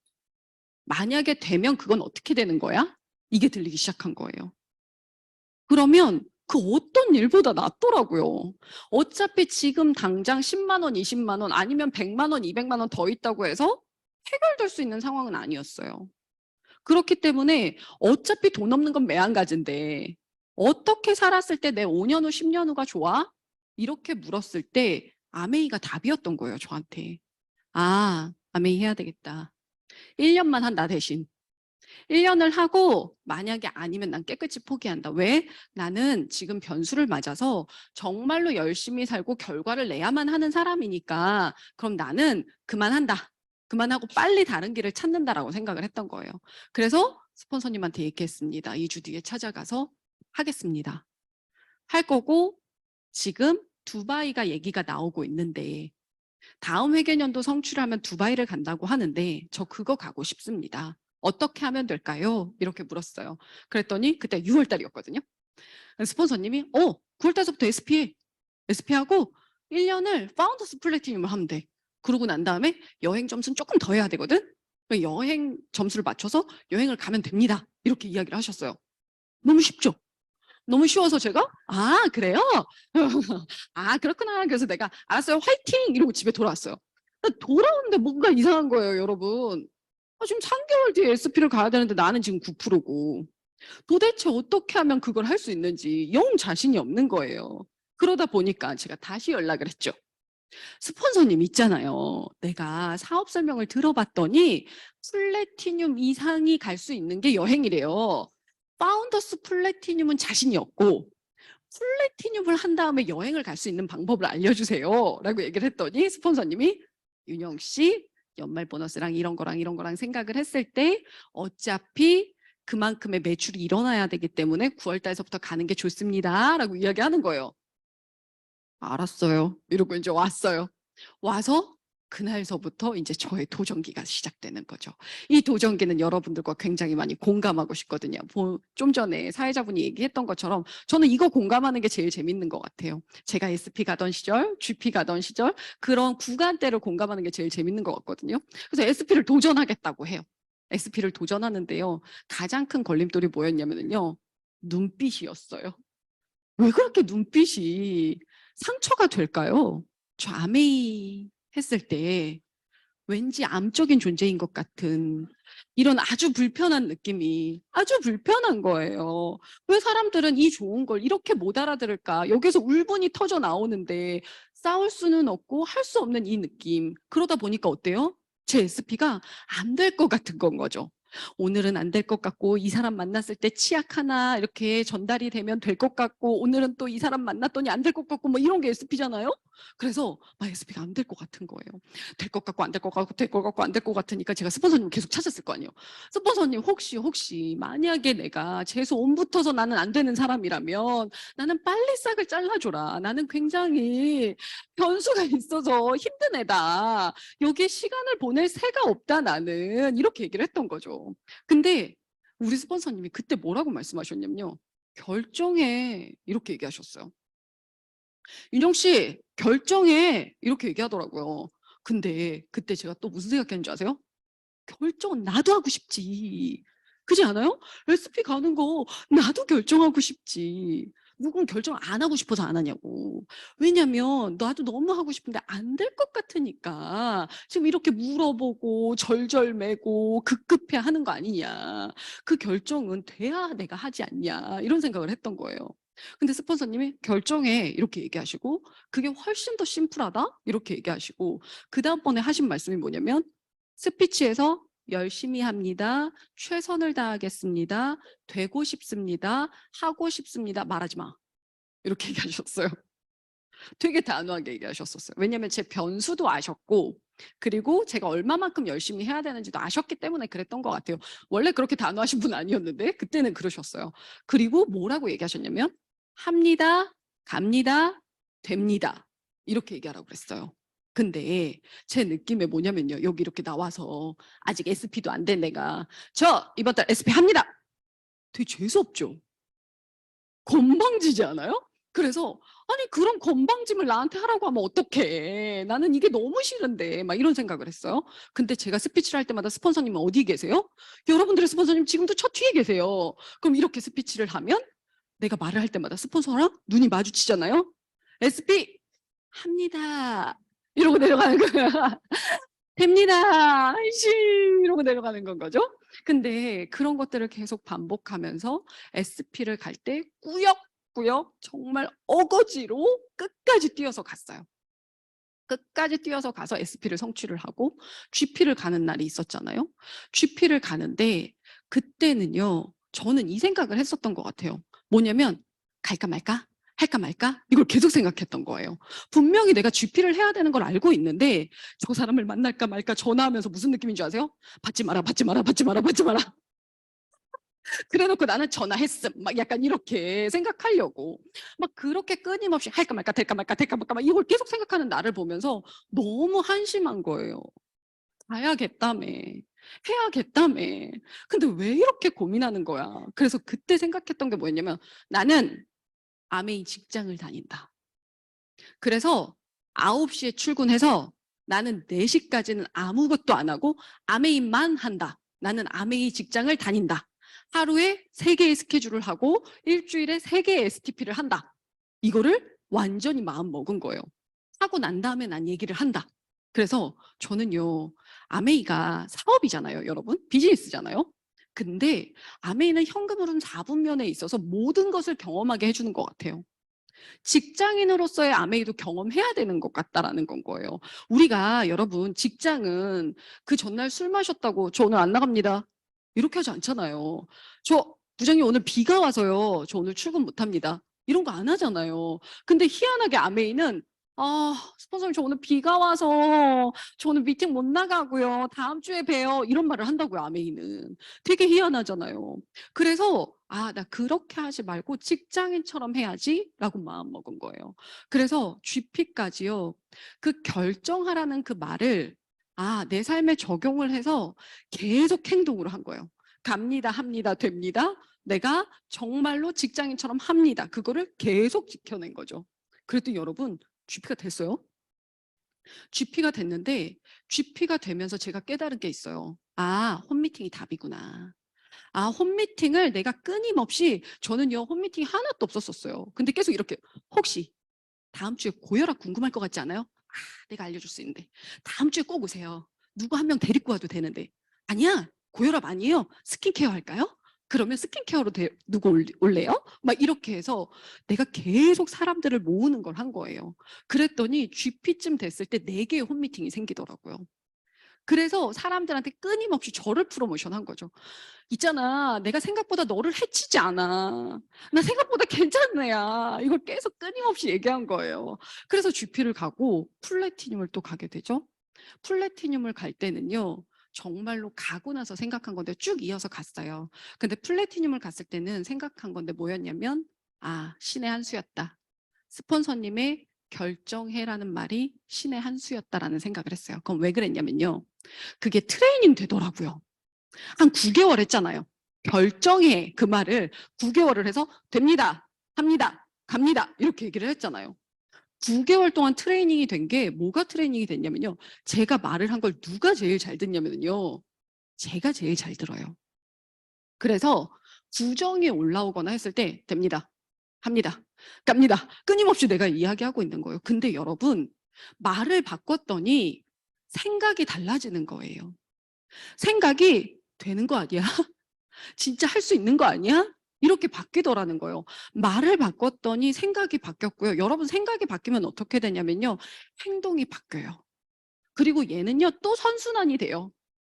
만약에 되면 그건 어떻게 되는 거야? 이게 들리기 시작한 거예요. 그러면 그 어떤 일보다 낫더라고요. 어차피 지금 당장 10만 원, 20만 원 아니면 100만 원, 200만 원 더 있다고 해서 해결될 수 있는 상황은 아니었어요. 그렇기 때문에 어차피 돈 없는 건 매한가지인데 어떻게 살았을 때 내 5년 후, 10년 후가 좋아? 이렇게 물었을 때 아메이가 답이었던 거예요, 저한테. 아, 아메이 해야 되겠다. 1년만 한다 대신. 1년을 하고 만약에 아니면 난 깨끗이 포기한다. 왜? 나는 지금 변수를 맞아서 정말로 열심히 살고 결과를 내야만 하는 사람이니까 그럼 나는 그만한다. 그만하고 빨리 다른 길을 찾는다라고 생각을 했던 거예요. 그래서 스폰서님한테 얘기했습니다. 2주 뒤에 찾아가서 하겠습니다. 할 거고 지금 두바이가 얘기가 나오고 있는데 다음 회계년도 성취하면 두바이를 간다고 하는데 저 그거 가고 싶습니다. 어떻게 하면 될까요? 이렇게 물었어요. 그랬더니 그때 6월 달이었거든요. 스폰서님이 9월 달서부터 SP하고 1년을 파운더스 플래티늄을 하면 돼. 그러고 난 다음에 여행 점수는 조금 더 해야 되거든. 여행 점수를 맞춰서 여행을 가면 됩니다. 이렇게 이야기를 하셨어요. 너무 쉽죠? 너무 쉬워서 제가 그래요? 아 그렇구나. 그래서 내가 알았어요. 화이팅! 이러고 집에 돌아왔어요. 돌아오는데 뭔가 이상한 거예요, 여러분. 지금 3개월 뒤에 SP를 가야 되는데 나는 지금 9%고 도대체 어떻게 하면 그걸 할 수 있는지 영 자신이 없는 거예요. 그러다 보니까 제가 다시 연락을 했죠. 스폰서님 있잖아요. 내가 사업 설명을 들어봤더니 플래티늄 이상이 갈 수 있는 게 여행이래요. 파운더스 플래티늄은 자신이 없고 플래티늄을 한 다음에 여행을 갈 수 있는 방법을 알려주세요. 라고 얘기를 했더니 스폰서님이 윤영 씨 연말 보너스랑 이런 거랑 생각을 했을 때 어차피 그만큼의 매출이 일어나야 되기 때문에 9월 달서부터 가는 게 좋습니다. 라고 이야기하는 거예요. 알았어요. 이러고 이제 왔어요. 와서 그날서부터 이제 저의 도전기가 시작되는 거죠. 이 도전기는 여러분들과 굉장히 많이 공감하고 싶거든요. 좀 전에 사회자분이 얘기했던 것처럼 저는 이거 공감하는 게 제일 재밌는 것 같아요. 제가 SP 가던 시절, GP 가던 시절 그런 구간대를 공감하는 게 제일 재밌는 것 같거든요. 그래서 SP를 도전하겠다고 해요. SP를 도전하는데요. 가장 큰 걸림돌이 뭐였냐면요. 눈빛이었어요. 왜 그렇게 눈빛이 상처가 될까요? 저 아메이 했을 때 왠지 암적인 존재인 것 같은 이런 아주 불편한 느낌이 아주 불편한 거예요. 왜 사람들은 이 좋은 걸 이렇게 못 알아들을까? 여기서 울분이 터져 나오는데 싸울 수는 없고 할 수 없는 이 느낌. 그러다 보니까 어때요? 제 SP가 안 될 것 같은 건 거죠. 오늘은 안 될 것 같고 이 사람 만났을 때 치약 하나 이렇게 전달이 되면 될 것 같고 오늘은 또 이 사람 만났더니 안 될 것 같고 뭐 이런 게 SP잖아요. 그래서 막 SP가 안 될 것 같은 거예요. 될 것 같고 안 될 것 같고 될 것 같고 안 될 것 같으니까 제가 스폰서님 계속 찾았을 거 아니에요. 스폰서님 혹시 만약에 내가 재수 온 붙어서 나는 안 되는 사람이라면 나는 빨리 싹을 잘라줘라. 나는 굉장히 변수가 있어서 힘든 애다. 여기에 시간을 보낼 새가 없다 나는 이렇게 얘기를 했던 거죠. 근데 우리 스폰서님이 그때 뭐라고 말씀하셨냐면요. 결정해 이렇게 얘기하셨어요. 윤영 씨 결정해 이렇게 얘기하더라고요. 근데 그때 제가 또 무슨 생각했는지 아세요? 결정은 나도 하고 싶지. 그렇지 않아요? SP 가는 거 나도 결정하고 싶지. 누군 결정 안 하고 싶어서 안 하냐고. 왜냐면 나도 너무 하고 싶은데 안 될 것 같으니까 지금 이렇게 물어보고 절절매고 급급해 하는 거 아니냐. 그 결정은 돼야 내가 하지 않냐. 이런 생각을 했던 거예요. 근데 스폰서님이 결정해 이렇게 얘기하시고 그게 훨씬 더 심플하다 이렇게 얘기하시고 그 다음번에 하신 말씀이 뭐냐면 스피치에서 열심히 합니다. 최선을 다하겠습니다. 되고 싶습니다. 하고 싶습니다. 말하지 마. 이렇게 얘기하셨어요. 되게 단호하게 얘기하셨었어요. 왜냐하면 제 변수도 아셨고 그리고 제가 얼마만큼 열심히 해야 되는지도 아셨기 때문에 그랬던 것 같아요. 원래 그렇게 단호하신 분 아니었는데 그때는 그러셨어요. 그리고 뭐라고 얘기하셨냐면 합니다, 갑니다, 됩니다. 이렇게 얘기하라고 그랬어요. 근데 제 느낌에 뭐냐면요. 여기 이렇게 나와서 아직 SP도 안 된 내가 저 이번 달 SP 합니다. 되게 재수없죠. 건방지지 않아요? 그래서 아니 그런 건방짐을 나한테 하라고 하면 어떡해. 나는 이게 너무 싫은데 막 이런 생각을 했어요. 근데 제가 스피치를 할 때마다 스폰서님은 어디 계세요? 여러분들의 스폰서님 지금도 저 뒤에 계세요. 그럼 이렇게 스피치를 하면 내가 말을 할 때마다 스폰서랑 눈이 마주치잖아요. SP 합니다. 이러고 내려가는 거야. 됩니다. 아이씨 이러고 내려가는 건 거죠. 근데 그런 것들을 계속 반복하면서 SP를 갈 때 꾸역꾸역 정말 어거지로 끝까지 뛰어서 갔어요. 끝까지 뛰어서 가서 SP를 성취를 하고 GP를 가는 날이 있었잖아요. GP를 가는데 그때는요. 저는 이 생각을 했었던 것 같아요. 뭐냐면 갈까 말까? 할까 말까? 이걸 계속 생각했던 거예요. 분명히 내가 GP를 해야 되는 걸 알고 있는데 저 사람을 만날까 말까 전화하면서 무슨 느낌인 줄 아세요? 받지 마라, 받지 마라, 받지 마라, 받지 마라. 그래놓고 나는 전화했음. 막 약간 이렇게 생각하려고. 막 그렇게 끊임없이 할까 말까, 될까 말까, 될까 말까, 막 이걸 계속 생각하는 나를 보면서 너무 한심한 거예요. 가야겠다며. 해야겠다며. 근데 왜 이렇게 고민하는 거야? 그래서 그때 생각했던 게 뭐였냐면 나는 아메이 직장을 다닌다. 그래서 9시에 출근해서 나는 4시까지는 아무것도 안 하고 아메이만 한다. 나는 아메이 직장을 다닌다. 하루에 3개의 스케줄을 하고 일주일에 3개의 STP를 한다. 이거를 완전히 마음 먹은 거예요. 하고 난 다음에 난 얘기를 한다. 그래서 저는요, 아메이가 사업이잖아요, 여러분. 비즈니스잖아요. 근데 아메이는 현금으로는 4분면에 있어서 모든 것을 경험하게 해주는 것 같아요. 직장인으로서의 아메이도 경험해야 되는 것 같다라는 건 거예요. 우리가 여러분 직장은 그 전날 술 마셨다고 저 오늘 안 나갑니다. 이렇게 하지 않잖아요. 저 부장님 오늘 비가 와서요. 저 오늘 출근 못 합니다. 이런 거 안 하잖아요. 근데 희한하게 아메이는 스폰서님 저 오늘 비가 와서 저 오늘 미팅 못 나가고요. 다음 주에 봬요. 이런 말을 한다고요, 아메이는. 되게 희한하잖아요. 그래서 나 그렇게 하지 말고 직장인처럼 해야지라고 마음 먹은 거예요. 그래서 GP까지요. 그 결정하라는 그 말을 내 삶에 적용을 해서 계속 행동으로 한 거예요. 갑니다, 합니다, 됩니다. 내가 정말로 직장인처럼 합니다. 그거를 계속 지켜낸 거죠. 그랬더니 여러분 GP가 됐어요. GP가 됐는데 GP가 되면서 제가 깨달은 게 있어요. 홈미팅이 답이구나. 홈미팅을 내가 끊임없이 저는요 홈미팅이 하나도 없었었어요. 근데 계속 이렇게 혹시 다음 주에 고혈압 궁금할 것 같지 않아요? 내가 알려줄 수 있는데 다음 주에 꼭 오세요. 누구 한 명 데리고 와도 되는데 아니야 고혈압 아니에요. 스킨케어 할까요? 그러면 스킨케어로 누구 올래요? 막 이렇게 해서 내가 계속 사람들을 모으는 걸 한 거예요. 그랬더니 GP쯤 됐을 때 4개의 홈미팅이 생기더라고요. 그래서 사람들한테 끊임없이 저를 프로모션한 거죠. 있잖아, 내가 생각보다 너를 해치지 않아. 나 생각보다 괜찮은 애야. 이걸 계속 끊임없이 얘기한 거예요. 그래서 GP를 가고 플래티늄을 또 가게 되죠. 플래티늄을 갈 때는요. 정말로 가고 나서 생각한 건데 쭉 이어서 갔어요. 근데 플래티늄을 갔을 때는 생각한 건데 뭐였냐면 신의 한 수였다. 스폰서님의 결정해라는 말이 신의 한 수였다라는 생각을 했어요. 그럼 왜 그랬냐면요. 그게 트레이닝 되더라고요. 한 9개월 했잖아요. 결정해 그 말을 9개월을 해서 됩니다, 합니다, 갑니다 이렇게 얘기를 했잖아요. 9개월 동안 트레이닝이 된 게 뭐가 트레이닝이 됐냐면요. 제가 말을 한 걸 누가 제일 잘 듣냐면요. 제가 제일 잘 들어요. 그래서 부정이 올라오거나 했을 때 됩니다, 합니다, 갑니다. 끊임없이 내가 이야기하고 있는 거예요. 근데 여러분 말을 바꿨더니 생각이 달라지는 거예요. 생각이 되는 거 아니야? 진짜 할 수 있는 거 아니야? 이렇게 바뀌더라는 거예요. 말을 바꿨더니 생각이 바뀌었고요. 여러분 생각이 바뀌면 어떻게 되냐면요. 행동이 바뀌어요. 그리고 얘는요 또 선순환이 돼요.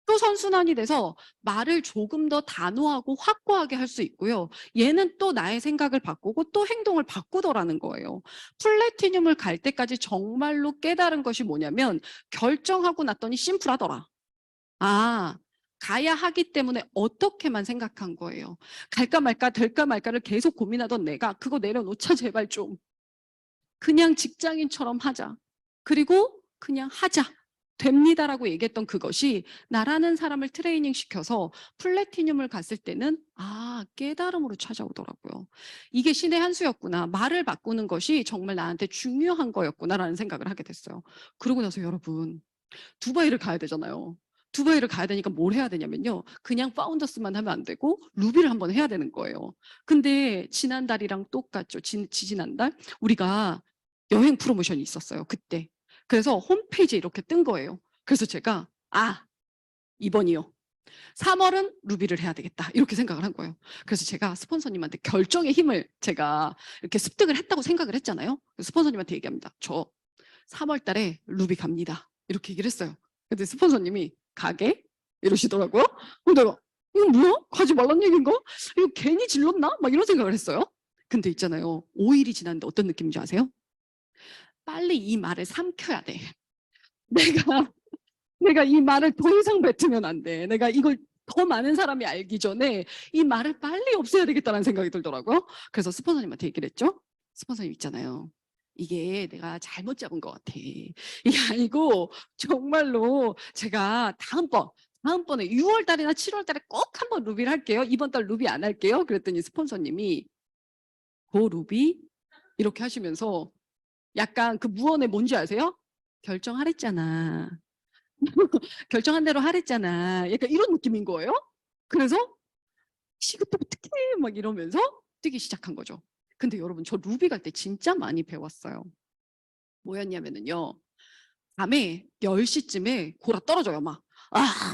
또 선순환이 돼서 말을 조금 더 단호하고 확고하게 할 수 있고요. 얘는 또 나의 생각을 바꾸고 또 행동을 바꾸더라는 거예요. 플래티늄을 갈 때까지 정말로 깨달은 것이 뭐냐면 결정하고 났더니 심플하더라. 아, 가야 하기 때문에 어떻게만 생각한 거예요. 갈까 말까 될까 말까를 계속 고민하던 내가 그거 내려놓자 제발 좀. 그냥 직장인처럼 하자. 그리고 그냥 하자. 됩니다라고 얘기했던 그것이 나라는 사람을 트레이닝 시켜서 플래티늄을 갔을 때는 깨달음으로 찾아오더라고요. 이게 신의 한 수였구나. 말을 바꾸는 것이 정말 나한테 중요한 거였구나라는 생각을 하게 됐어요. 그러고 나서 여러분 두바이를 가야 되잖아요. 두바이를 가야 되니까 뭘 해야 되냐면요. 그냥 파운더스만 하면 안 되고 루비를 한번 해야 되는 거예요. 근데 지난달이랑 똑같죠. 지난달 우리가 여행 프로모션이 있었어요. 그때. 그래서 홈페이지에 이렇게 뜬 거예요. 그래서 제가 이번이요. 3월은 루비를 해야 되겠다. 이렇게 생각을 한 거예요. 그래서 제가 스폰서님한테 결정의 힘을 제가 이렇게 습득을 했다고 생각을 했잖아요. 스폰서님한테 얘기합니다. 저 3월 달에 루비 갑니다. 이렇게 얘기를 했어요. 근데 스폰서님이 가게? 이러시더라고요. 내가 이거 뭐야? 가지 말란 얘기인가? 이거 괜히 질렀나? 막 이런 생각을 했어요. 근데 있잖아요. 5일이 지났는데 어떤 느낌인지 아세요? 빨리 이 말을 삼켜야 돼. 내가 이 말을 더 이상 뱉으면 안 돼. 내가 이걸 더 많은 사람이 알기 전에 이 말을 빨리 없애야 되겠다는 생각이 들더라고요. 그래서 스폰서님한테 얘기를 했죠. 스폰서님 있잖아요. 이게 내가 잘못 잡은 것 같아. 이게 아니고 정말로 제가 다음번에 6월 달이나 7월 달에 꼭 한번 루비를 할게요. 이번 달 루비 안 할게요. 그랬더니 스폰서님이 고 루비 이렇게 하시면서 약간 그 무언의 뭔지 아세요? 결정하랬잖아. 결정한 대로 하랬잖아. 약간 이런 느낌인 거예요. 그래서 시급도 어떻게 막 이러면서 뛰기 시작한 거죠. 근데 여러분 저 루비 갈 때 진짜 많이 배웠어요. 뭐였냐면은요. 밤에 10시쯤에 골아 떨어져요. 막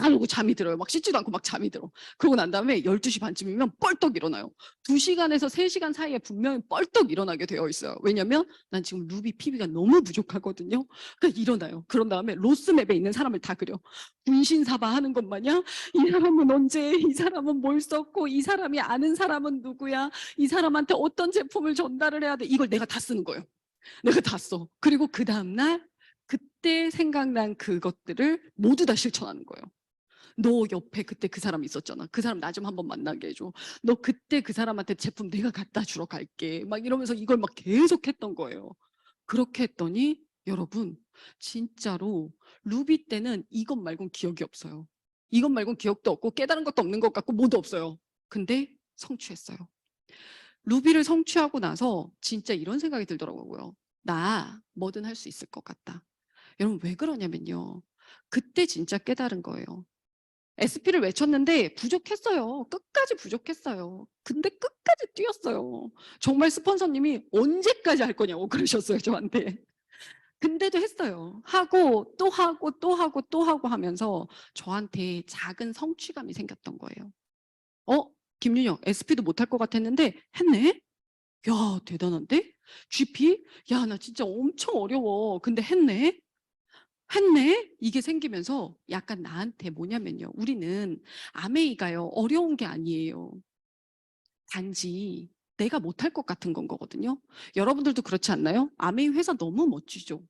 이러고 잠이 들어요. 막 씻지도 않고 막 잠이 들어. 그러고 난 다음에 12시 반쯤이면 뻘떡 일어나요. 2시간에서 3시간 사이에 분명히 뻘떡 일어나게 되어 있어요. 왜냐면 난 지금 루비 PB가 너무 부족하거든요. 그러니까 일어나요. 그런 다음에 로스맵에 있는 사람을 다 그려. 분신사바 하는 것 마냥 이 사람은 언제, 이 사람은 뭘 썼고, 이 사람이 아는 사람은 누구야, 이 사람한테 어떤 제품을 전달을 해야 돼. 이걸 내가 다 쓰는 거예요. 내가 다 써. 그리고 그 다음날 그때 생각난 그것들을 모두 다 실천하는 거예요. 너 옆에 그때 그 사람 있었잖아. 그 사람 나 좀 한번 만나게 해줘. 너 그때 그 사람한테 제품 내가 갖다 주러 갈게. 막 이러면서 이걸 막 계속 했던 거예요. 그렇게 했더니 여러분 진짜로 루비 때는 이것 말고는 기억이 없어요. 이것 말고는 기억도 없고 깨달은 것도 없는 것 같고 뭐도 없어요. 근데 성취했어요. 루비를 성취하고 나서 진짜 이런 생각이 들더라고요. 나 뭐든 할 수 있을 것 같다. 여러분 왜 그러냐면요. 그때 진짜 깨달은 거예요. SP를 외쳤는데 부족했어요. 끝까지 부족했어요. 근데 끝까지 뛰었어요. 정말 스폰서님이 언제까지 할 거냐고 그러셨어요, 저한테. 근데도 했어요. 하고 또 하고 또 하고 또 하고 하면서 저한테 작은 성취감이 생겼던 거예요. 김윤영 SP도 못할 것 같았는데 했네? 야, 대단한데? GP? 야, 나 진짜 엄청 어려워. 근데 했네? 했네? 이게 생기면서 약간 나한테 뭐냐면요. 우리는 아메이가요. 어려운 게 아니에요. 단지 내가 못할 것 같은 건 거거든요. 여러분들도 그렇지 않나요? 아메이 회사 너무 멋지죠.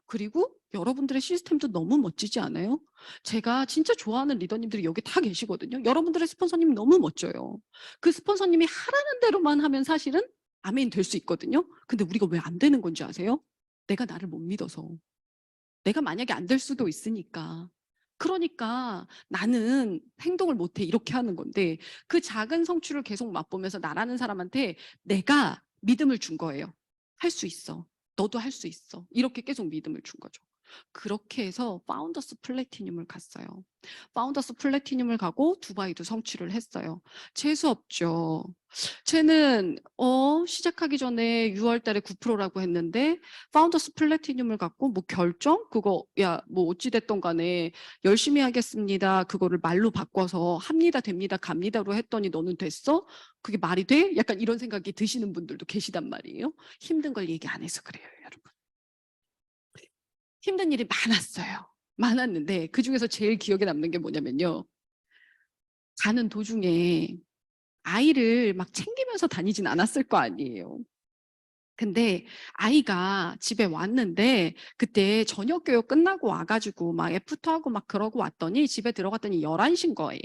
그리고 여러분들의 시스템도 너무 멋지지 않아요? 제가 진짜 좋아하는 리더님들이 여기 다 계시거든요. 여러분들의 스폰서님 너무 멋져요. 그 스폰서님이 하라는 대로만 하면 사실은 아멘 될 수 있거든요. 근데 우리가 왜 안 되는 건지 아세요? 내가 나를 못 믿어서. 내가 만약에 안 될 수도 있으니까. 그러니까 나는 행동을 못해 이렇게 하는 건데 그 작은 성취를 계속 맛보면서 나라는 사람한테 내가 믿음을 준 거예요. 할 수 있어. 너도 할 수 있어. 이렇게 계속 믿음을 준 거죠. 그렇게 해서 파운더스 플래티늄을 갔어요. 파운더스 플래티늄을 가고 두바이도 성취를 했어요. 재수 없죠. 쟤는 시작하기 전에 6월 달에 9%라고 했는데 파운더스 플래티늄을 갖고 뭐 결정? 그거 뭐 어찌 됐던 간에 열심히 하겠습니다. 그거를 말로 바꿔서 합니다, 됩니다, 갑니다로 했더니 너는 됐어? 그게 말이 돼? 약간 이런 생각이 드시는 분들도 계시단 말이에요. 힘든 걸 얘기 안 해서 그래요, 여러분. 힘든 일이 많았어요. 많았는데 그중에서 제일 기억에 남는 게 뭐냐면요. 가는 도중에 아이를 막 챙기면서 다니진 않았을 거 아니에요. 근데 아이가 집에 왔는데 그때 저녁 교육 끝나고 와가지고 막 애프터하고 막 그러고 왔더니 집에 들어갔더니 11시인 거예요.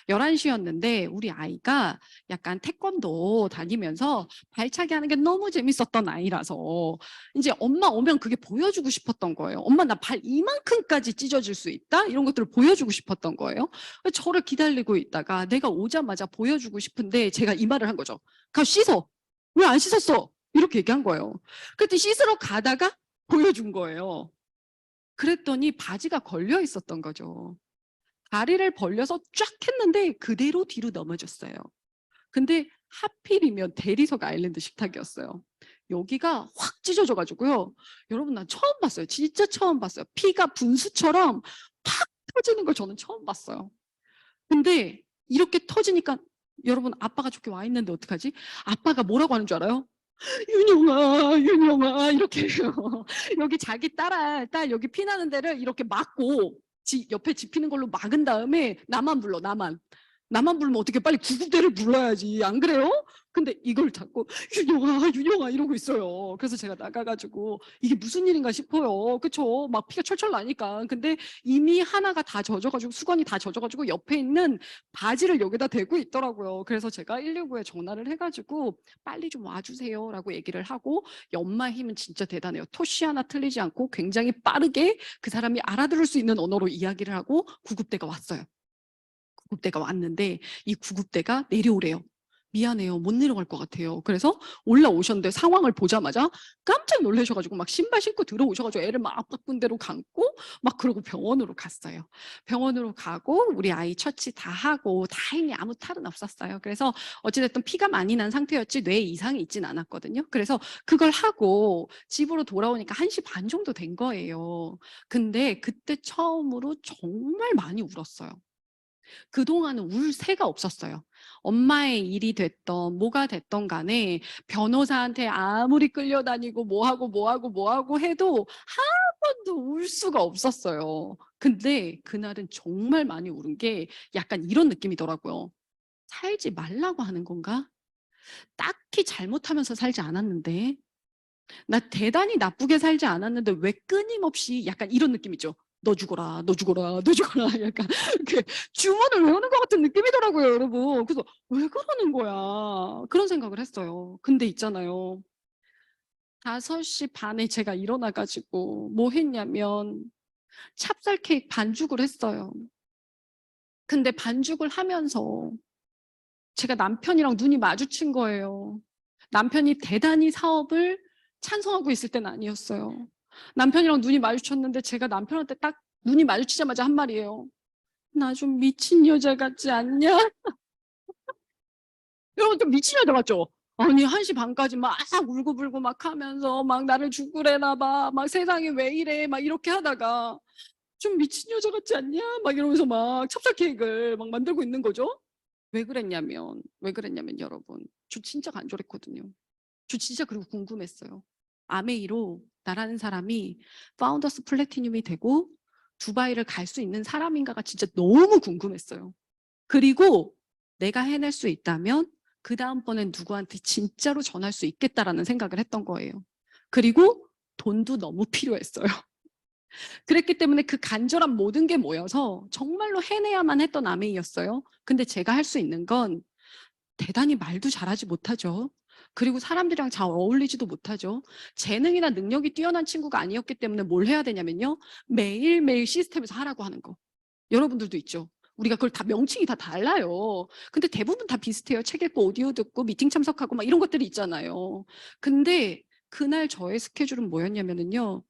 11시였는데 우리 아이가 약간 태권도 다니면서 발차기 하는 게 너무 재밌었던 아이라서 이제 엄마 오면 그게 보여주고 싶었던 거예요. 엄마 나 발 이만큼까지 찢어질 수 있다? 이런 것들을 보여주고 싶었던 거예요. 저를 기다리고 있다가 내가 오자마자 보여주고 싶은데 제가 이 말을 한 거죠. 가 씻어. 왜 안 씻었어? 이렇게 얘기한 거예요. 그때 씻으러 가다가 보여준 거예요. 그랬더니 바지가 걸려 있었던 거죠. 다리를 벌려서 쫙 했는데 그대로 뒤로 넘어졌어요. 근데 하필이면 대리석 아일랜드 식탁이었어요. 여기가 확 찢어져 가지고요. 여러분 난 처음 봤어요. 진짜 처음 봤어요. 피가 분수처럼 팍 터지는 걸 저는 처음 봤어요. 근데 이렇게 터지니까 여러분 아빠가 좋게 와 있는데 어떡하지? 아빠가 뭐라고 하는 줄 알아요? 윤영아, 윤영아 이렇게 해요. 여기 자기 딸 여기 피나는 데를 이렇게 막고 옆에 집히는 걸로 막은 다음에 나만 불러, 나만 불면 어떻게 빨리 구급대를 불러야지. 안 그래요? 근데 이걸 자꾸 윤영아, 윤영아 이러고 있어요. 그래서 제가 나가가지고 이게 무슨 일인가 싶어요. 그쵸? 막 피가 철철 나니까. 근데 이미 하나가 다 젖어가지고 수건이 다 젖어가지고 옆에 있는 바지를 여기다 대고 있더라고요. 그래서 제가 119에 전화를 해가지고 빨리 좀 와주세요라고 얘기를 하고 엄마 힘은 진짜 대단해요. 토시 하나 틀리지 않고 굉장히 빠르게 그 사람이 알아들을 수 있는 언어로 이야기를 하고 구급대가 왔어요. 구급대가 왔는데 이 구급대가 내려오래요. 미안해요. 못 내려갈 것 같아요. 그래서 올라오셨는데 상황을 보자마자 깜짝 놀라셔가지고 막 신발 신고 들어오셔가지고 애를 막 바쁜 대로 감고 막 그러고 병원으로 갔어요. 병원으로 가고 우리 아이 처치 다 하고 다행히 아무 탈은 없었어요. 그래서 어찌됐든 피가 많이 난 상태였지 뇌 이상이 있진 않았거든요. 그래서 그걸 하고 집으로 돌아오니까 1시 반 정도 된 거예요. 근데 그때 처음으로 정말 많이 울었어요. 그동안은 울 새가 없었어요. 엄마의 일이 됐던 뭐가 됐던 간에 변호사한테 아무리 끌려다니고 뭐하고 해도 한 번도 울 수가 없었어요. 근데 그날은 정말 많이 울은 게 약간 이런 느낌이더라고요. 살지 말라고 하는 건가? 딱히 잘못하면서 살지 않았는데 나 대단히 나쁘게 살지 않았는데 왜 끊임없이 약간 이런 느낌이죠. 너 죽어라, 너 죽어라, 너 죽어라. 약간 그 주문을 외우는 것 같은 느낌이더라고요, 여러분. 그래서 왜 그러는 거야? 그런 생각을 했어요. 근데 있잖아요. 5시 반에 제가 일어나가지고 뭐 했냐면 찹쌀 케이크 반죽을 했어요. 근데 반죽을 하면서 제가 남편이랑 눈이 마주친 거예요. 남편이 대단히 사업을 찬성하고 있을 때는 아니었어요. 남편이랑 눈이 마주쳤는데 제가 남편한테 딱 눈이 마주치자마자 한 말이에요. 나 좀 미친 여자 같지 않냐? 여러분 좀 미친 여자 같죠? 아니 1시 반까지 막 울고불고 막 하면서 막 나를 죽으래나 봐. 막 세상에 왜 이래 막 이렇게 하다가 좀 미친 여자 같지 않냐? 막 이러면서 막 찹쌀 케이크를 막 만들고 있는 거죠. 왜 그랬냐면 여러분 저 진짜 간절했거든요. 저 진짜 그리고 궁금했어요. 아메이로 나라는 사람이 파운더스 플래티늄이 되고 두바이를 갈 수 있는 사람인가가 진짜 너무 궁금했어요. 그리고 내가 해낼 수 있다면 그 다음번엔 누구한테 진짜로 전할 수 있겠다라는 생각을 했던 거예요. 그리고 돈도 너무 필요했어요. 그랬기 때문에 그 간절한 모든 게 모여서 정말로 해내야만 했던 아메이였어요. 근데 제가 할 수 있는 건 대단히 말도 잘하지 못하죠. 그리고 사람들이랑 잘 어울리지도 못하죠. 재능이나 능력이 뛰어난 친구가 아니었기 때문에 뭘 해야 되냐면요. 매일매일 시스템에서 하라고 하는 거. 여러분들도 있죠. 우리가 그걸 다 명칭이 다 달라요. 근데 대부분 다 비슷해요. 책 읽고 오디오 듣고 미팅 참석하고 막 이런 것들이 있잖아요. 근데 그날 저의 스케줄은 뭐였냐면요.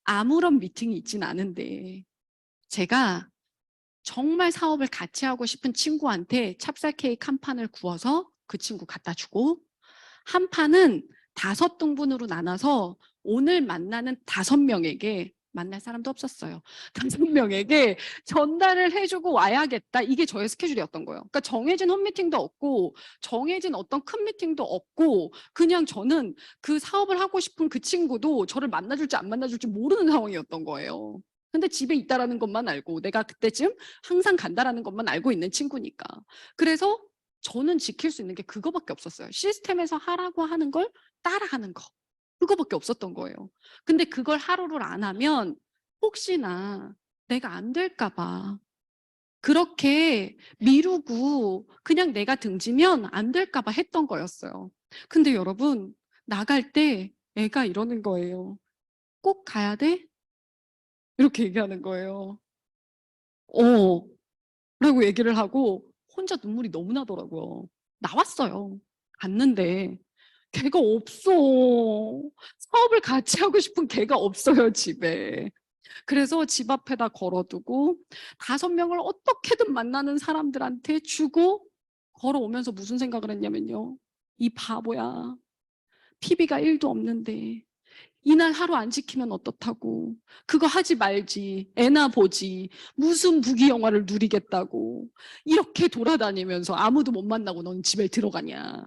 아무런 미팅이 있진 않은데 제가 정말 사업을 같이 하고 싶은 친구한테 찹쌀 케이크 한 판을 구워서 그 친구 갖다 주고 한 판은 5등분으로 나눠서 오늘 만나는 5명에게 만날 사람도 없었어요. 5명에게 전달을 해주고 와야겠다. 이게 저의 스케줄이었던 거예요. 그러니까 정해진 홈미팅도 없고 정해진 어떤 큰 미팅도 없고 그냥 저는 그 사업을 하고 싶은 그 친구도 저를 만나줄지 안 만나줄지 모르는 상황이었던 거예요. 근데 집에 있다라는 것만 알고 내가 그때쯤 항상 간다라는 것만 알고 있는 친구니까. 그래서 저는 지킬 수 있는 게 그거밖에 없었어요. 시스템에서 하라고 하는 걸 따라하는 거. 그거밖에 없었던 거예요. 근데 그걸 하루를 안 하면 혹시나 내가 안 될까 봐 그렇게 미루고 그냥 내가 등지면 안 될까 봐 했던 거였어요. 근데 여러분, 나갈 때 애가 이러는 거예요. 꼭 가야 돼? 이렇게 얘기하는 거예요. 어, 라고 얘기를 하고 혼자 눈물이 너무 나더라고요. 나왔어요. 갔는데 걔가 없어. 사업을 같이 하고 싶은 걔가 없어요, 집에. 그래서 집 앞에다 걸어두고 5명을 어떻게든 만나는 사람들한테 주고 걸어오면서 무슨 생각을 했냐면요. 이 바보야. PB가 1도 없는데 이날 하루 안 지키면 어떻다고. 그거 하지 말지. 애나 보지. 무슨 부귀 영화를 누리겠다고. 이렇게 돌아다니면서 아무도 못 만나고 넌 집에 들어가냐.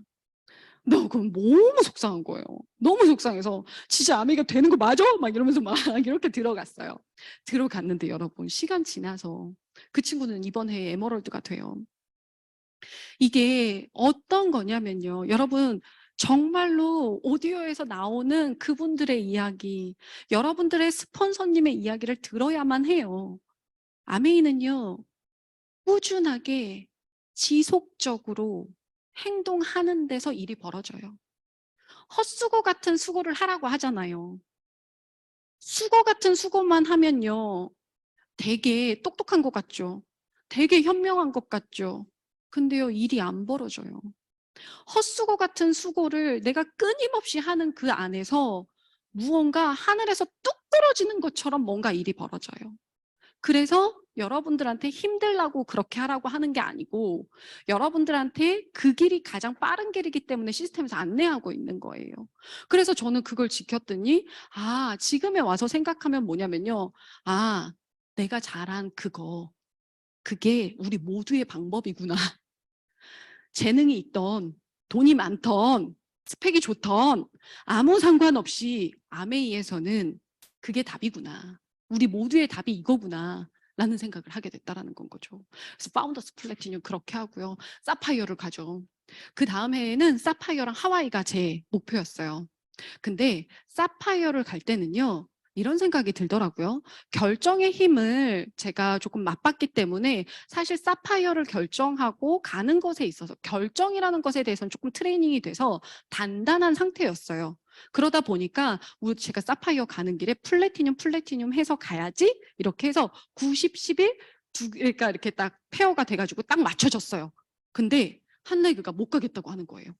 너 그럼 너무 속상한 거예요. 너무 속상해서 진짜 아미가 되는 거 맞아? 막 이러면서 막 이렇게 들어갔어요. 들어갔는데 여러분 시간 지나서 그 친구는 이번 해에 에머럴드가 돼요. 이게 어떤 거냐면요. 여러분 정말로 오디오에서 나오는 그분들의 이야기, 여러분들의 스폰서님의 이야기를 들어야만 해요. 아메이는요. 꾸준하게 지속적으로 행동하는 데서 일이 벌어져요. 헛수고 같은 수고를 하라고 하잖아요. 수고 같은 수고만 하면요. 되게 똑똑한 것 같죠. 되게 현명한 것 같죠. 근데요, 일이 안 벌어져요. 헛수고 같은 수고를 내가 끊임없이 하는 그 안에서 무언가 하늘에서 뚝 떨어지는 것처럼 뭔가 일이 벌어져요. 그래서 여러분들한테 힘들라고 그렇게 하라고 하는 게 아니고 여러분들한테 그 길이 가장 빠른 길이기 때문에 시스템에서 안내하고 있는 거예요. 그래서 저는 그걸 지켰더니 지금에 와서 생각하면 뭐냐면요. 내가 잘한 그게 우리 모두의 방법이구나. 재능이 있던 돈이 많던 스펙이 좋던 아무 상관없이 아메이에서는 그게 답이구나. 우리 모두의 답이 이거구나. 라는 생각을 하게 됐다라는 건 거죠. 그래서 파운더스 플래티늄 그렇게 하고요. 사파이어를 가죠. 그 다음 해에는 사파이어랑 하와이가 제 목표였어요. 근데 사파이어를 갈 때는요. 이런 생각이 들더라고요. 결정의 힘을 제가 조금 맛봤기 때문에 사실 사파이어를 결정하고 가는 것에 있어서 결정이라는 것에 대해서는 조금 트레이닝이 돼서 단단한 상태였어요. 그러다 보니까 제가 사파이어 가는 길에 플래티늄 해서 가야지 이렇게 해서 90, 11 그러니까 이렇게 딱 페어가 돼가지고 딱 맞춰졌어요. 근데 한나이그가 못 가겠다고 하는 거예요.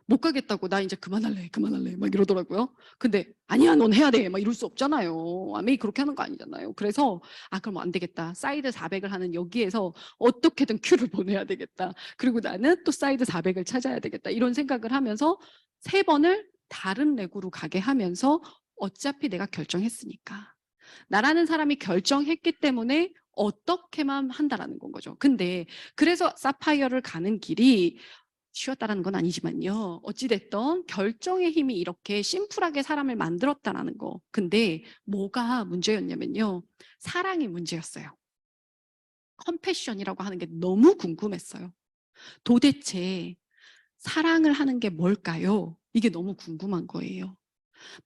못 가겠다고 나 이제 그만할래 막 이러더라고요. 근데 아니야 넌 해야 돼 막 이럴 수 없잖아요. 아메이 그렇게 하는 거 아니잖아요. 그래서 그럼 안 되겠다. 사이드 400을 하는 여기에서 어떻게든 큐를 보내야 되겠다. 그리고 나는 또 사이드 400을 찾아야 되겠다. 이런 생각을 하면서 3번을 다른 레그로 가게 하면서 어차피 내가 결정했으니까. 나라는 사람이 결정했기 때문에 어떻게만 한다라는 건 거죠. 근데 그래서 사파이어를 가는 길이 쉬웠다라는 건 아니지만요. 어찌됐든 결정의 힘이 이렇게 심플하게 사람을 만들었다라는 거. 근데 뭐가 문제였냐면요. 사랑이 문제였어요. 컴패션이라고 하는 게 너무 궁금했어요. 도대체 사랑을 하는 게 뭘까요? 이게 너무 궁금한 거예요.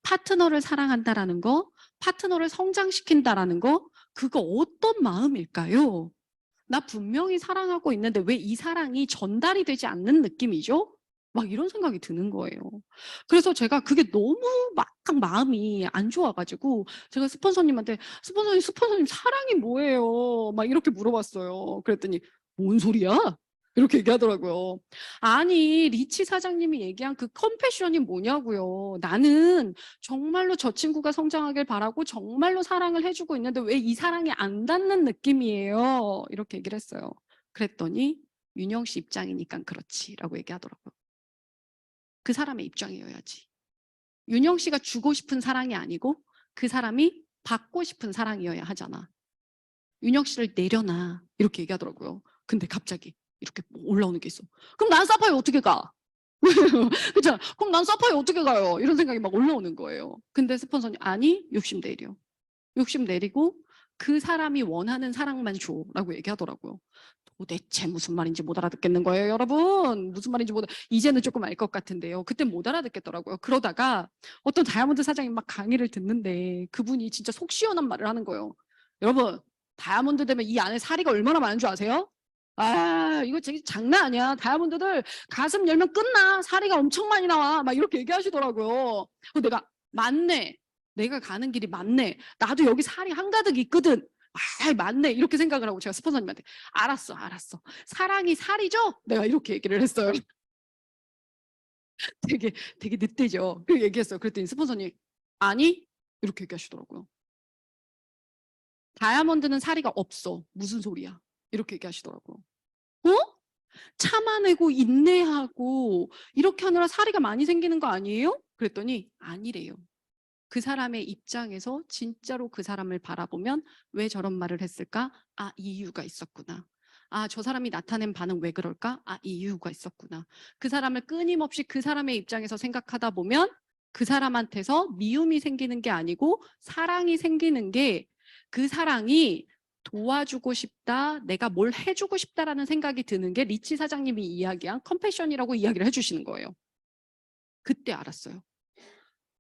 파트너를 사랑한다라는 거, 파트너를 성장시킨다라는 거, 그거 어떤 마음일까요? 나 분명히 사랑하고 있는데 왜 이 사랑이 전달이 되지 않는 느낌이죠? 막 이런 생각이 드는 거예요. 그래서 제가 그게 너무 막 마음이 안 좋아가지고 제가 스폰서님 사랑이 뭐예요? 막 이렇게 물어봤어요. 그랬더니 뭔 소리야? 이렇게 얘기하더라고요. 아니 리치 사장님이 얘기한 그 컴패션이 뭐냐고요. 나는 정말로 저 친구가 성장하길 바라고 정말로 사랑을 해주고 있는데 왜 이 사랑이 안 닿는 느낌이에요? 이렇게 얘기를 했어요. 그랬더니 윤영 씨 입장이니까 그렇지라고 얘기하더라고요. 그 사람의 입장이어야지. 윤영 씨가 주고 싶은 사랑이 아니고 그 사람이 받고 싶은 사랑이어야 하잖아. 윤영 씨를 내려놔 이렇게 얘기하더라고요. 근데 갑자기 이렇게 올라오는 게 있어. 그럼 난 사파이 어떻게 가? 그죠? 그럼 난 사파이 어떻게 가요? 이런 생각이 막 올라오는 거예요. 근데 스폰서님 아니 욕심 내려. 욕심 내리고 그 사람이 원하는 사랑만 줘라고 얘기하더라고요. 도대체 무슨 말인지 못 알아듣겠는 거예요, 여러분. 무슨 말인지 이제는 조금 알 것 같은데요. 그때 못 알아듣겠더라고요. 그러다가 어떤 다이아몬드 사장이 막 강의를 듣는데 그분이 진짜 속 시원한 말을 하는 거예요. 여러분, 다이아몬드 되면 이 안에 사리가 얼마나 많은 줄 아세요? 아, 이거 진짜 장난 아니야. 다이아몬드들 가슴 열면 끝나. 사리가 엄청 많이 나와. 막 이렇게 얘기하시더라고요. 내가 맞네. 내가 가는 길이 맞네. 나도 여기 살이 한가득 있거든. 아, 맞네. 이렇게 생각을 하고 제가 스폰서님한테 알았어. 사랑이 살이죠? 내가 이렇게 얘기를 했어요. 되게 늦대죠. 그렇게 얘기했어요. 그랬더니 스폰서님 아니 이렇게 얘기하시더라고요. 다이아몬드는 사리가 없어. 무슨 소리야? 이렇게 얘기하시더라고요. 어? 참아내고 인내하고 이렇게 하느라 사리가 많이 생기는 거 아니에요? 그랬더니 아니래요. 그 사람의 입장에서 진짜로 그 사람을 바라보면 왜 저런 말을 했을까? 아, 이유가 있었구나. 아, 저 사람이 나타낸 반응 왜 그럴까? 아, 이유가 있었구나. 그 사람을 끊임없이 그 사람의 입장에서 생각하다 보면 그 사람한테서 미움이 생기는 게 아니고 사랑이 생기는 게 그 사랑이 도와주고 싶다, 내가 뭘 해주고 싶다라는 생각이 드는 게 리치 사장님이 이야기한 컴패션이라고 이야기를 해주시는 거예요. 그때 알았어요.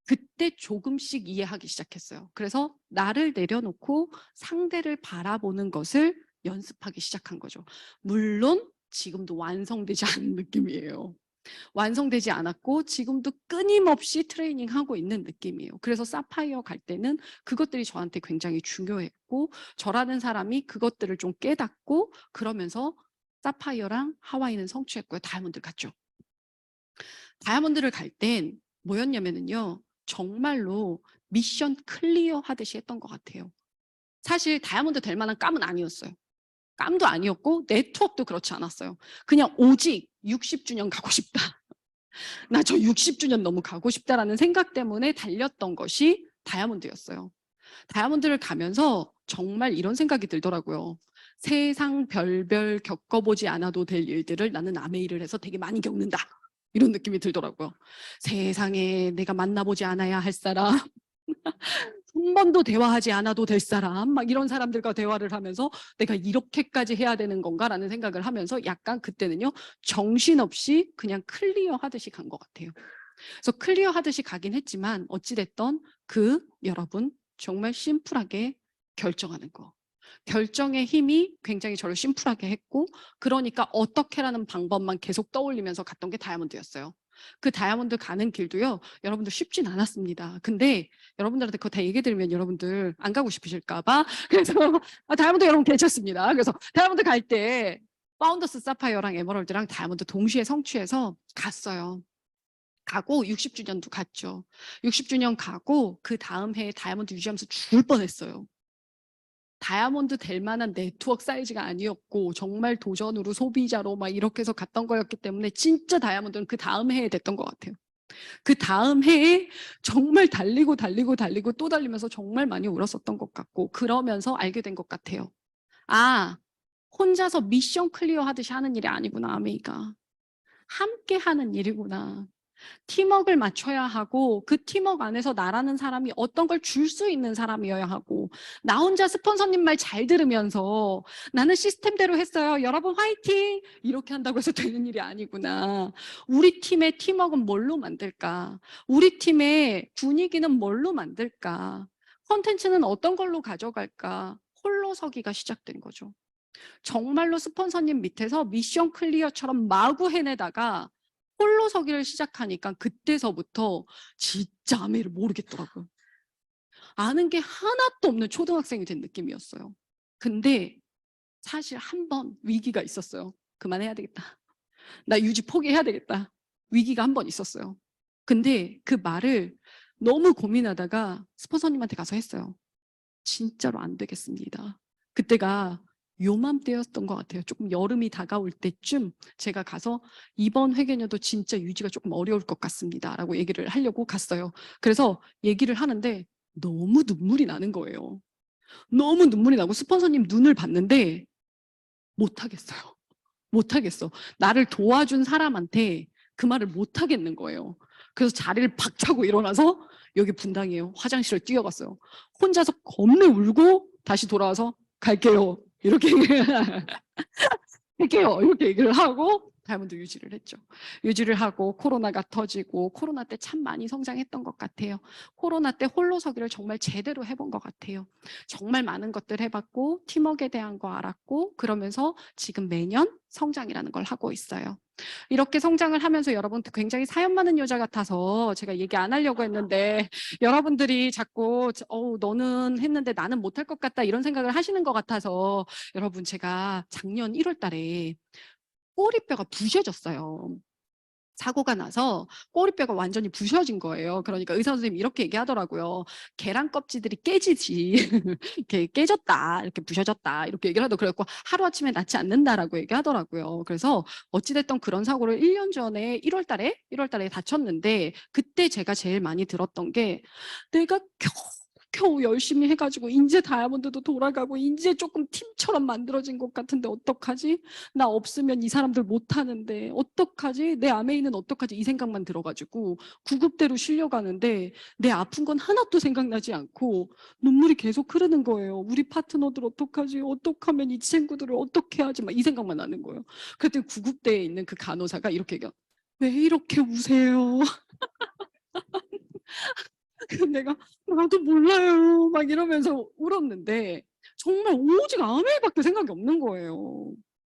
그때 조금씩 이해하기 시작했어요. 그래서 나를 내려놓고 상대를 바라보는 것을 연습하기 시작한 거죠. 물론 지금도 완성되지 않은 느낌이에요. 완성되지 않았고 지금도 끊임없이 트레이닝하고 있는 느낌이에요. 그래서 사파이어 갈 때는 그것들이 저한테 굉장히 중요했고 저라는 사람이 그것들을 좀 깨닫고 그러면서 사파이어랑 하와이는 성취했고요. 다이아몬드를 갔죠. 다이아몬드를 갈 땐 뭐였냐면요. 정말로 미션 클리어 하듯이 했던 것 같아요. 사실 다이아몬드 될 만한 깜은 아니었어요. 깜도 아니었고 네트워크도 그렇지 않았어요. 그냥 오직 60주년 가고 싶다. 나 저 60주년 너무 가고 싶다라는 생각 때문에 달렸던 것이 다이아몬드였어요. 다이아몬드를 가면서 정말 이런 생각이 들더라고요. 세상 별별 겪어보지 않아도 될 일들을 나는 남의 일을 해서 되게 많이 겪는다. 이런 느낌이 들더라고요. 세상에 내가 만나보지 않아야 할 사람, 한 번도 대화하지 않아도 될 사람, 막 이런 사람들과 대화를 하면서 내가 이렇게까지 해야 되는 건가라는 생각을 하면서 약간 그때는요, 정신없이 그냥 클리어 하듯이 간 것 같아요. 그래서 클리어 하듯이 가긴 했지만 어찌됐던 여러분 정말 심플하게 결정하는 거. 결정의 힘이 굉장히 저를 심플하게 했고 그러니까 어떻게라는 방법만 계속 떠올리면서 갔던 게 다이아몬드였어요. 그 다이아몬드 가는 길도요. 여러분들 쉽진 않았습니다. 근데 여러분들한테 그거 다 얘기 드리면 여러분들 안 가고 싶으실까 봐. 그래서 다이아몬드 여러분 괜찮습니다. 그래서 다이아몬드 갈 때 파운더스 사파이어랑 에메랄드랑 다이아몬드 동시에 성취해서 갔어요. 가고 60주년도 갔죠. 60주년 가고 그 다음 해에 다이아몬드 유지하면서 죽을 뻔했어요. 다이아몬드 될 만한 네트워크 사이즈가 아니었고 정말 도전으로 소비자로 막 이렇게 해서 갔던 거였기 때문에 진짜 다이아몬드는 그 다음 해에 됐던 것 같아요. 그 다음 해에 정말 달리고 또 달리면서 정말 많이 울었었던 것 같고 그러면서 알게 된 것 같아요. 아, 혼자서 미션 클리어 하듯이 하는 일이 아니구나, 아메이가. 함께 하는 일이구나. 팀워크를 맞춰야 하고 그 팀워크 안에서 나라는 사람이 어떤 걸 줄 수 있는 사람이어야 하고 나 혼자 스폰서님 말 잘 들으면서 나는 시스템대로 했어요. 여러분 화이팅! 이렇게 한다고 해서 되는 일이 아니구나. 우리 팀의 팀워크는 뭘로 만들까? 우리 팀의 분위기는 뭘로 만들까? 콘텐츠는 어떤 걸로 가져갈까? 홀로 서기가 시작된 거죠. 정말로 스폰서님 밑에서 미션 클리어처럼 마구 해내다가 홀로 서기를 시작하니까 그때서부터 진짜 아메이를 모르겠더라고요. 아는 게 하나도 없는 초등학생이 된 느낌이었어요. 근데 사실 한 번 위기가 있었어요. 그만해야 되겠다. 나 유지 포기해야 되겠다. 위기가 한 번 있었어요. 근데 그 말을 너무 고민하다가 스폰서님한테 가서 했어요. 진짜로 안 되겠습니다. 그때가 요맘때였던 것 같아요. 조금 여름이 다가올 때쯤 제가 가서 이번 회계년도 진짜 유지가 조금 어려울 것 같습니다. 라고 얘기를 하려고 갔어요. 그래서 얘기를 하는데 너무 눈물이 나는 거예요. 너무 눈물이 나고 스폰서님 눈을 봤는데 못하겠어요. 못하겠어. 나를 도와준 사람한테 그 말을 못하겠는 거예요. 그래서 자리를 박차고 일어나서 여기 분당이에요. 화장실을 뛰어갔어요. 혼자서 겁내 울고 다시 돌아와서 갈게요. 이렇게 할게요. 이렇게 얘기를 하고 다이아몬드 유지를 했죠. 유지를 하고 코로나가 터지고 코로나 때 참 많이 성장했던 것 같아요. 코로나 때 홀로 서기를 정말 제대로 해본 것 같아요. 정말 많은 것들 해봤고 팀워크에 대한 거 알았고 그러면서 지금 매년 성장이라는 걸 하고 있어요. 이렇게 성장을 하면서 여러분 굉장히 사연 많은 여자 같아서 제가 얘기 안 하려고 했는데 여러분들이 자꾸 너는 했는데 나는 못할 것 같다 이런 생각을 하시는 것 같아서 여러분 제가 작년 1월 달에 꼬리뼈가 부셔졌어요. 사고가 나서 꼬리뼈가 완전히 부셔진 거예요. 그러니까 의사 선생님이 이렇게 얘기하더라고요. 계란 껍질들이 깨지지. 이렇게 깨졌다. 이렇게 부셔졌다. 이렇게 얘기를 하더라고요. 그래갖고 하루아침에 낫지 않는다라고 얘기하더라고요. 그래서 어찌됐든 그런 사고를 1년 전에 1월 달에 다쳤는데 그때 제가 제일 많이 들었던 게 내가 겨우 열심히 해가지고 이제 다이아몬드도 돌아가고 이제 조금 팀처럼 만들어진 것 같은데 어떡하지? 나 없으면 이 사람들 못하는데 어떡하지? 내 아메이는 어떡하지? 이 생각만 들어가지고 구급대로 실려가는데 내 아픈 건 하나도 생각나지 않고 눈물이 계속 흐르는 거예요. 우리 파트너들 어떡하지? 어떡하면 이 친구들을 어떻게 하지? 막 이 생각만 나는 거예요. 그랬더니 구급대에 있는 그 간호사가 이렇게 얘기해요. 왜 이렇게 우세요? 내가 나도 몰라요 막 이러면서 울었는데 정말 오직 아메이밖에 생각이 없는 거예요.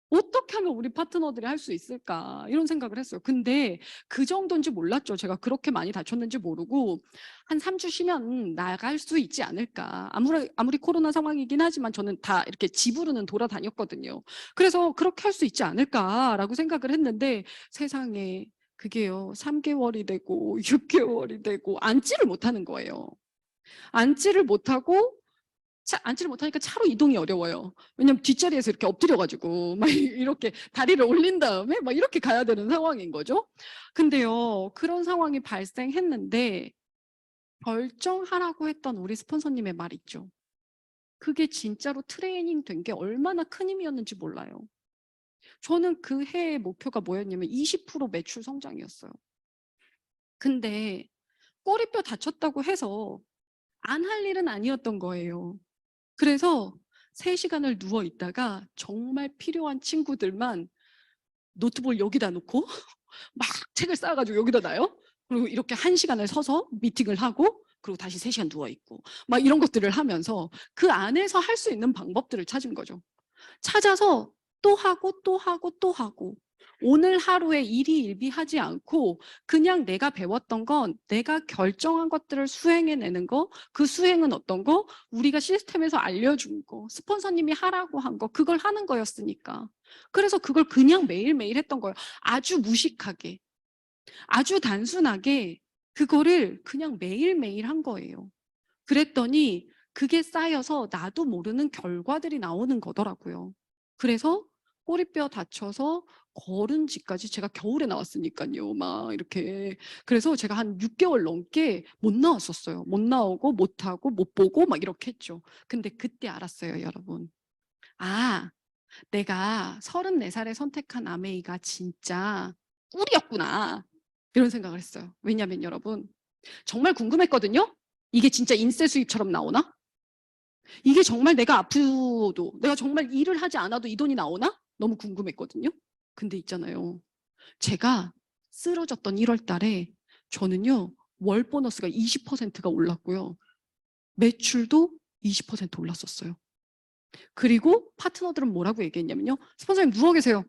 어떻게 하면 우리 파트너들이 할 수 있을까 이런 생각을 했어요. 근데 그 정도인지 몰랐죠. 제가 그렇게 많이 다쳤는지 모르고 한 3주 쉬면 나갈 수 있지 않을까. 아무리 코로나 상황이긴 하지만 저는 다 이렇게 집으로는 돌아다녔거든요. 그래서 그렇게 할 수 있지 않을까라고 생각을 했는데 세상에 그게요 3개월이 되고 6개월이 되고 앉지를 못하는 거예요. 앉지를 못하고 앉지를 못하니까 차로 이동이 어려워요. 왜냐면 뒷자리에서 이렇게 엎드려가지고 막 이렇게 다리를 올린 다음에 막 이렇게 가야 되는 상황인 거죠. 근데요 그런 상황이 발생했는데 결정하라고 했던 우리 스폰서님의 말 있죠. 그게 진짜로 트레이닝 된 게 얼마나 큰 힘이었는지 몰라요. 저는 그 해의 목표가 뭐였냐면 20% 매출 성장이었어요. 근데 꼬리뼈 다쳤다고 해서 안 할 일은 아니었던 거예요. 그래서 3시간을 누워 있다가 정말 필요한 친구들만 노트북을 여기다 놓고 막 책을 쌓아가지고 여기다 놔요. 그리고 이렇게 1시간을 서서 미팅을 하고 그리고 다시 3시간 누워 있고 막 이런 것들을 하면서 그 안에서 할 수 있는 방법들을 찾은 거죠. 찾아서 또 하고 또 하고 또 하고 오늘 하루에 일희일비하지 않고 그냥 내가 배웠던 건 내가 결정한 것들을 수행해내는 거, 그 수행은 어떤 거? 우리가 시스템에서 알려준 거, 스폰서님이 하라고 한 거, 그걸 하는 거였으니까. 그래서 그걸 그냥 매일매일 했던 거예요. 아주 무식하게, 아주 단순하게 그거를 그냥 매일매일 한 거예요. 그랬더니 그게 쌓여서 나도 모르는 결과들이 나오는 거더라고요. 그래서 꼬리뼈 다쳐서 걸은 지까지 제가 겨울에 나왔으니까요. 막 이렇게. 그래서 제가 한 6개월 넘게 못 나왔었어요. 못 나오고 못 하고 못 보고 막 이렇게 했죠. 근데 그때 알았어요, 여러분. 아, 내가 34살에 선택한 아메이가 진짜 꿀이었구나. 이런 생각을 했어요. 왜냐면 여러분, 정말 궁금했거든요. 이게 진짜 인세 수입처럼 나오나? 이게 정말 내가 아프도 내가 정말 일을 하지 않아도 이 돈이 나오나? 너무 궁금했거든요. 근데 있잖아요. 제가 쓰러졌던 1월 달에 저는요. 월 보너스가 20%가 올랐고요. 매출도 20% 올랐었어요. 그리고 파트너들은 뭐라고 얘기했냐면요. 스폰서님 누워 계세요.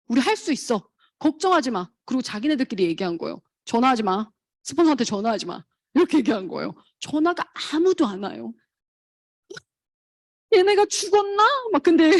우리 할 수 있어. 걱정하지 마. 그리고 자기네들끼리 얘기한 거예요. 전화하지 마. 스폰서한테 전화하지 마. 이렇게 얘기한 거예요. 전화가 아무도 안 와요. 얘네가 죽었나? 막 근데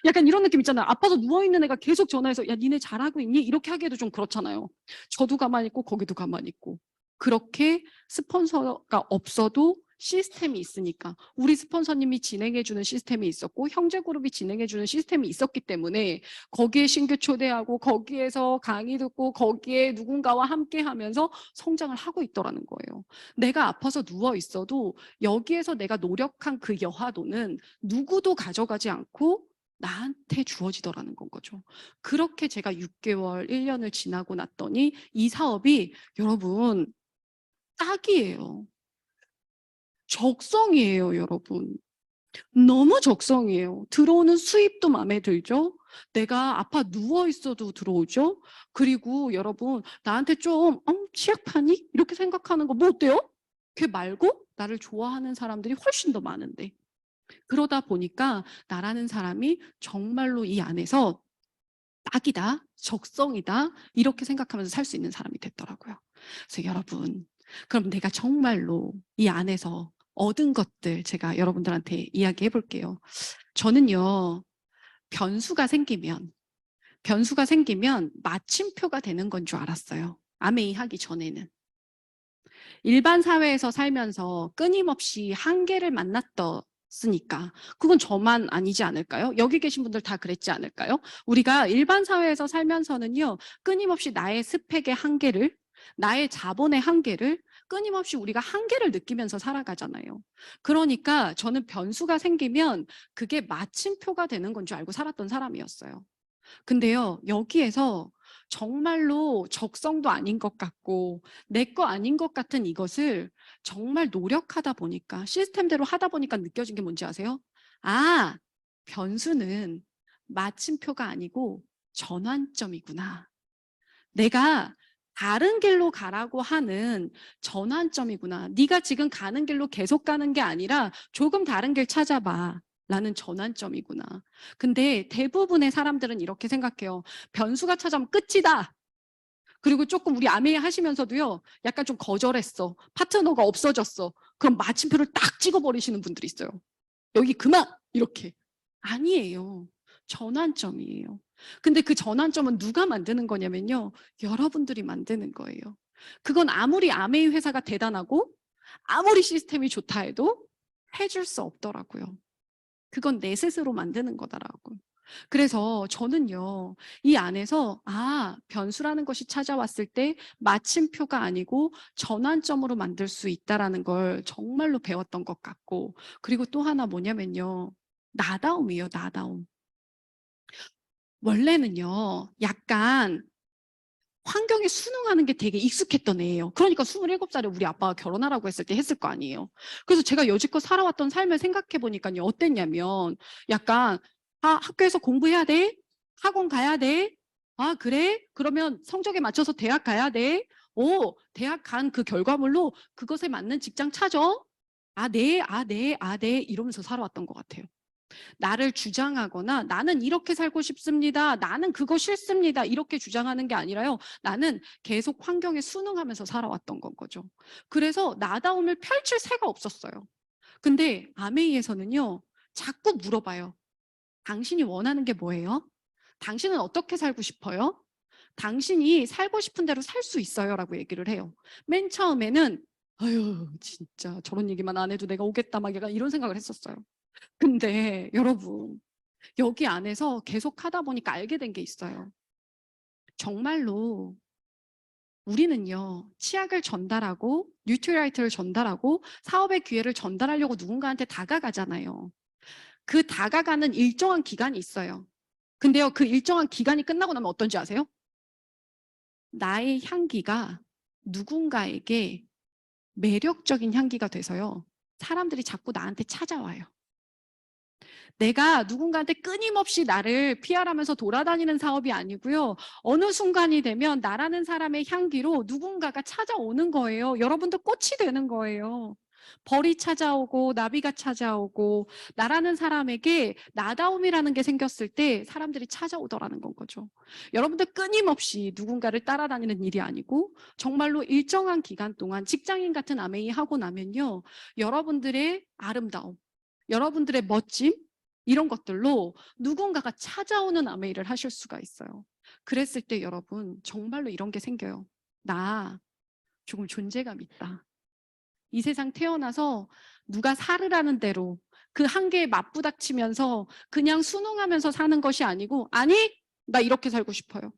약간 이런 느낌 있잖아요. 아파서 누워있는 애가 계속 전화해서 야 니네 잘하고 있니? 이렇게 하기에도 좀 그렇잖아요. 저도 가만히 있고 거기도 가만히 있고. 그렇게 스폰서가 없어도 시스템이 있으니까 우리 스폰서님이 진행해주는 시스템이 있었고 형제그룹이 진행해주는 시스템이 있었기 때문에 거기에 신규 초대하고 거기에서 강의 듣고 거기에 누군가와 함께 하면서 성장을 하고 있더라는 거예요. 내가 아파서 누워 있어도 여기에서 내가 노력한 그 여하도는 누구도 가져가지 않고 나한테 주어지더라는 건 거죠. 그렇게 제가 6개월, 1년을 지나고 났더니 이 사업이 여러분 딱이에요. 적성이에요, 여러분. 너무 적성이에요. 들어오는 수입도 마음에 들죠? 내가 아파 누워 있어도 들어오죠? 그리고 여러분, 나한테 좀 취약하니? 이렇게 생각하는 거 뭐 어때요? 걔 말고 나를 좋아하는 사람들이 훨씬 더 많은데. 그러다 보니까 나라는 사람이 정말로 이 안에서 딱이다, 적성이다, 이렇게 생각하면서 살 수 있는 사람이 됐더라고요. 그래서 여러분, 그럼 내가 정말로 이 안에서 얻은 것들 제가 여러분들한테 이야기해 볼게요. 저는요, 변수가 생기면, 변수가 생기면 마침표가 되는 건 줄 알았어요. 아메이 하기 전에는. 일반 사회에서 살면서 끊임없이 한계를 만났었으니까 그건 저만 아니지 않을까요? 여기 계신 분들 다 그랬지 않을까요? 우리가 일반 사회에서 살면서는요, 끊임없이 나의 스펙의 한계를, 나의 자본의 한계를 끊임없이 우리가 한계를 느끼면서 살아가잖아요. 그러니까 저는 변수가 생기면 그게 마침표가 되는 건 줄 알고 살았던 사람이었어요. 근데요, 여기에서 정말로 적성도 아닌 것 같고 내 거 아닌 것 같은 이것을 정말 노력하다 보니까 시스템대로 하다 보니까 느껴진 게 뭔지 아세요? 아, 변수는 마침표가 아니고 전환점이구나. 내가 다른 길로 가라고 하는 전환점이구나. 네가 지금 가는 길로 계속 가는 게 아니라 조금 다른 길 찾아봐. 라는 전환점이구나. 근데 대부분의 사람들은 이렇게 생각해요. 변수가 찾아오면 끝이다. 그리고 조금 우리 아메이 하시면서도요, 약간 좀 거절했어. 파트너가 없어졌어. 그럼 마침표를 딱 찍어버리시는 분들이 있어요. 여기 그만! 이렇게. 아니에요. 전환점이에요. 근데 그 전환점은 누가 만드는 거냐면요, 여러분들이 만드는 거예요. 그건 아무리 아메이 회사가 대단하고 아무리 시스템이 좋다 해도 해줄 수 없더라고요. 그건 내 스스로 만드는 거다라고. 그래서 저는요, 이 안에서 변수라는 것이 찾아왔을 때 마침표가 아니고 전환점으로 만들 수 있다라는 걸 정말로 배웠던 것 같고, 그리고 또 하나 뭐냐면요, 나다움이에요, 나다움. 원래는요, 약간 환경에 순응하는 게 되게 익숙했던 애예요. 그러니까 27살에 우리 아빠가 결혼하라고 했을 때 했을 거 아니에요. 그래서 제가 여지껏 살아왔던 삶을 생각해 보니까요, 어땠냐면 약간 학교에서 공부해야 돼? 학원 가야 돼? 아, 그래? 그러면 성적에 맞춰서 대학 가야 돼? 대학 간 그 결과물로 그것에 맞는 직장 찾아? 네, 네, 네 이러면서 살아왔던 것 같아요. 나를 주장하거나 나는 이렇게 살고 싶습니다. 나는 그거 싫습니다. 이렇게 주장하는 게 아니라요. 나는 계속 환경에 순응하면서 살아왔던 건 거죠. 그래서 나다움을 펼칠 새가 없었어요. 근데 아메이에서는요. 자꾸 물어봐요. 당신이 원하는 게 뭐예요? 당신은 어떻게 살고 싶어요? 당신이 살고 싶은 대로 살 수 있어요. 라고 얘기를 해요. 맨 처음에는 아유 진짜 저런 얘기만 안 해도 내가 오겠다 막 약간 이런 생각을 했었어요. 근데 여러분 여기 안에서 계속 하다 보니까 알게 된 게 있어요. 정말로 우리는요, 치약을 전달하고 뉴트리라이트를 전달하고 사업의 기회를 전달하려고 누군가한테 다가가잖아요. 그 다가가는 일정한 기간이 있어요. 근데요, 그 일정한 기간이 끝나고 나면 어떤지 아세요? 나의 향기가 누군가에게 매력적인 향기가 돼서요. 사람들이 자꾸 나한테 찾아와요. 내가 누군가한테 끊임없이 나를 PR하면서 돌아다니는 사업이 아니고요. 어느 순간이 되면 나라는 사람의 향기로 누군가가 찾아오는 거예요. 여러분도 꽃이 되는 거예요. 벌이 찾아오고 나비가 찾아오고 나라는 사람에게 나다움이라는 게 생겼을 때 사람들이 찾아오더라는 건 거죠. 여러분들 끊임없이 누군가를 따라다니는 일이 아니고 정말로 일정한 기간 동안 직장인 같은 아메이 하고 나면요. 여러분들의 아름다움, 여러분들의 멋짐, 이런 것들로 누군가가 찾아오는 아메이를 하실 수가 있어요. 그랬을 때 여러분 정말로 이런 게 생겨요. 나 조금 존재감 있다. 이 세상 태어나서 누가 살으라는 대로 그 한계에 맞부닥치면서 그냥 순응하면서 사는 것이 아니고 아니 나 이렇게 살고 싶어요.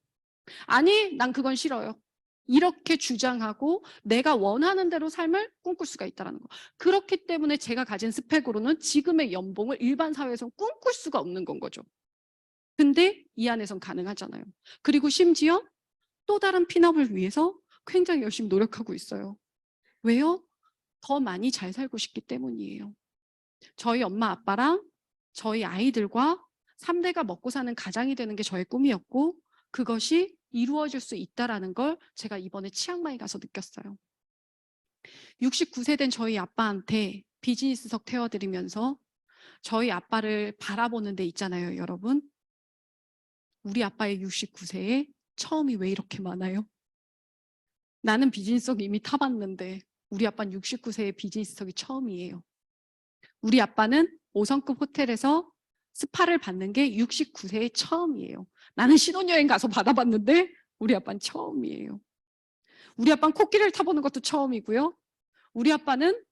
아니 난 그건 싫어요. 이렇게 주장하고 내가 원하는 대로 삶을 꿈꿀 수가 있다는 거. 그렇기 때문에 제가 가진 스펙으로는 지금의 연봉을 일반 사회에서 꿈꿀 수가 없는 건 거죠. 근데 이 안에선 가능하잖아요. 그리고 심지어 또 다른 핀업을 위해서 굉장히 열심히 노력하고 있어요. 왜요? 더 많이 잘 살고 싶기 때문이에요. 저희 엄마 아빠랑 저희 아이들과 3대가 먹고 사는 가장이 되는 게 저의 꿈이었고 그것이 이루어질 수 있다라는 걸 제가 이번에 치앙마이 가서 느꼈어요. 69세 된 저희 아빠한테 비즈니스석 태워드리면서 저희 아빠를 바라보는 데 있잖아요, 여러분. 우리 아빠의 69세에 처음이 왜 이렇게 많아요? 나는 비즈니스석 이미 타봤는데 우리 아빠는 69세의 비즈니스석이 처음이에요. 우리 아빠는 5성급 호텔에서 스파를 받는 게 69세의 처음이에요. 나는 신혼여행 가서 받아봤는데 우리 아빠는 처음이에요. 우리 아빠는 코끼리를 타보는 것도 처음이고요. 우리 아빠는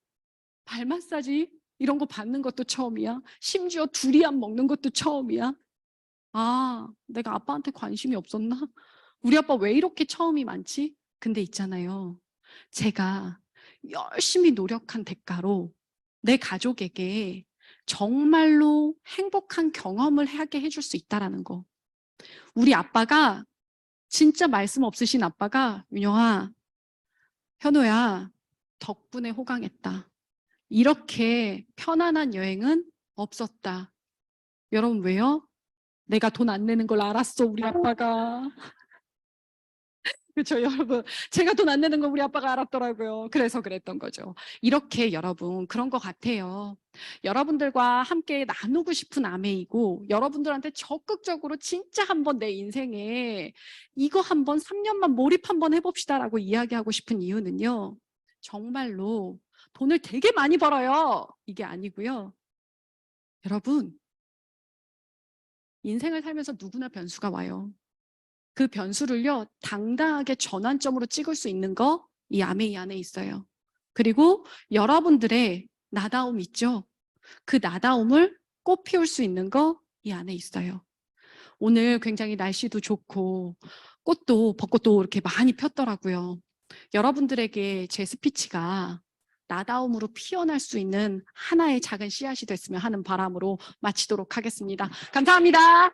발 마사지 이런 거 받는 것도 처음이야. 심지어 두리안 먹는 것도 처음이야. 아, 내가 아빠한테 관심이 없었나? 우리 아빠 왜 이렇게 처음이 많지? 근데 있잖아요. 제가 열심히 노력한 대가로 내 가족에게 정말로 행복한 경험을 하게 해줄 수 있다라는 거. 우리 아빠가 진짜 말씀 없으신 아빠가 윤영아, 현호야, 덕분에 호강했다. 이렇게 편안한 여행은 없었다. 여러분 왜요? 내가 돈 안 내는 걸 알았어, 우리 아빠가. 그렇죠, 여러분. 제가 돈 안 내는 걸 우리 아빠가 알았더라고요. 그래서 그랬던 거죠. 이렇게 여러분 그런 것 같아요. 여러분들과 함께 나누고 싶은 아메이고 여러분들한테 적극적으로 진짜 한번 내 인생에 이거 한번 3년만 몰입 한번 해봅시다라고 이야기하고 싶은 이유는요. 정말로 돈을 되게 많이 벌어요. 이게 아니고요. 여러분, 인생을 살면서 누구나 변수가 와요. 그 변수를요, 당당하게 전환점으로 찍을 수 있는 거, 이 아메이 안에 있어요. 그리고 여러분들의 나다움 있죠? 그 나다움을 꽃 피울 수 있는 거, 이 안에 있어요. 오늘 굉장히 날씨도 좋고, 벚꽃도 이렇게 많이 폈더라고요. 여러분들에게 제 스피치가 나다움으로 피어날 수 있는 하나의 작은 씨앗이 됐으면 하는 바람으로 마치도록 하겠습니다. 감사합니다.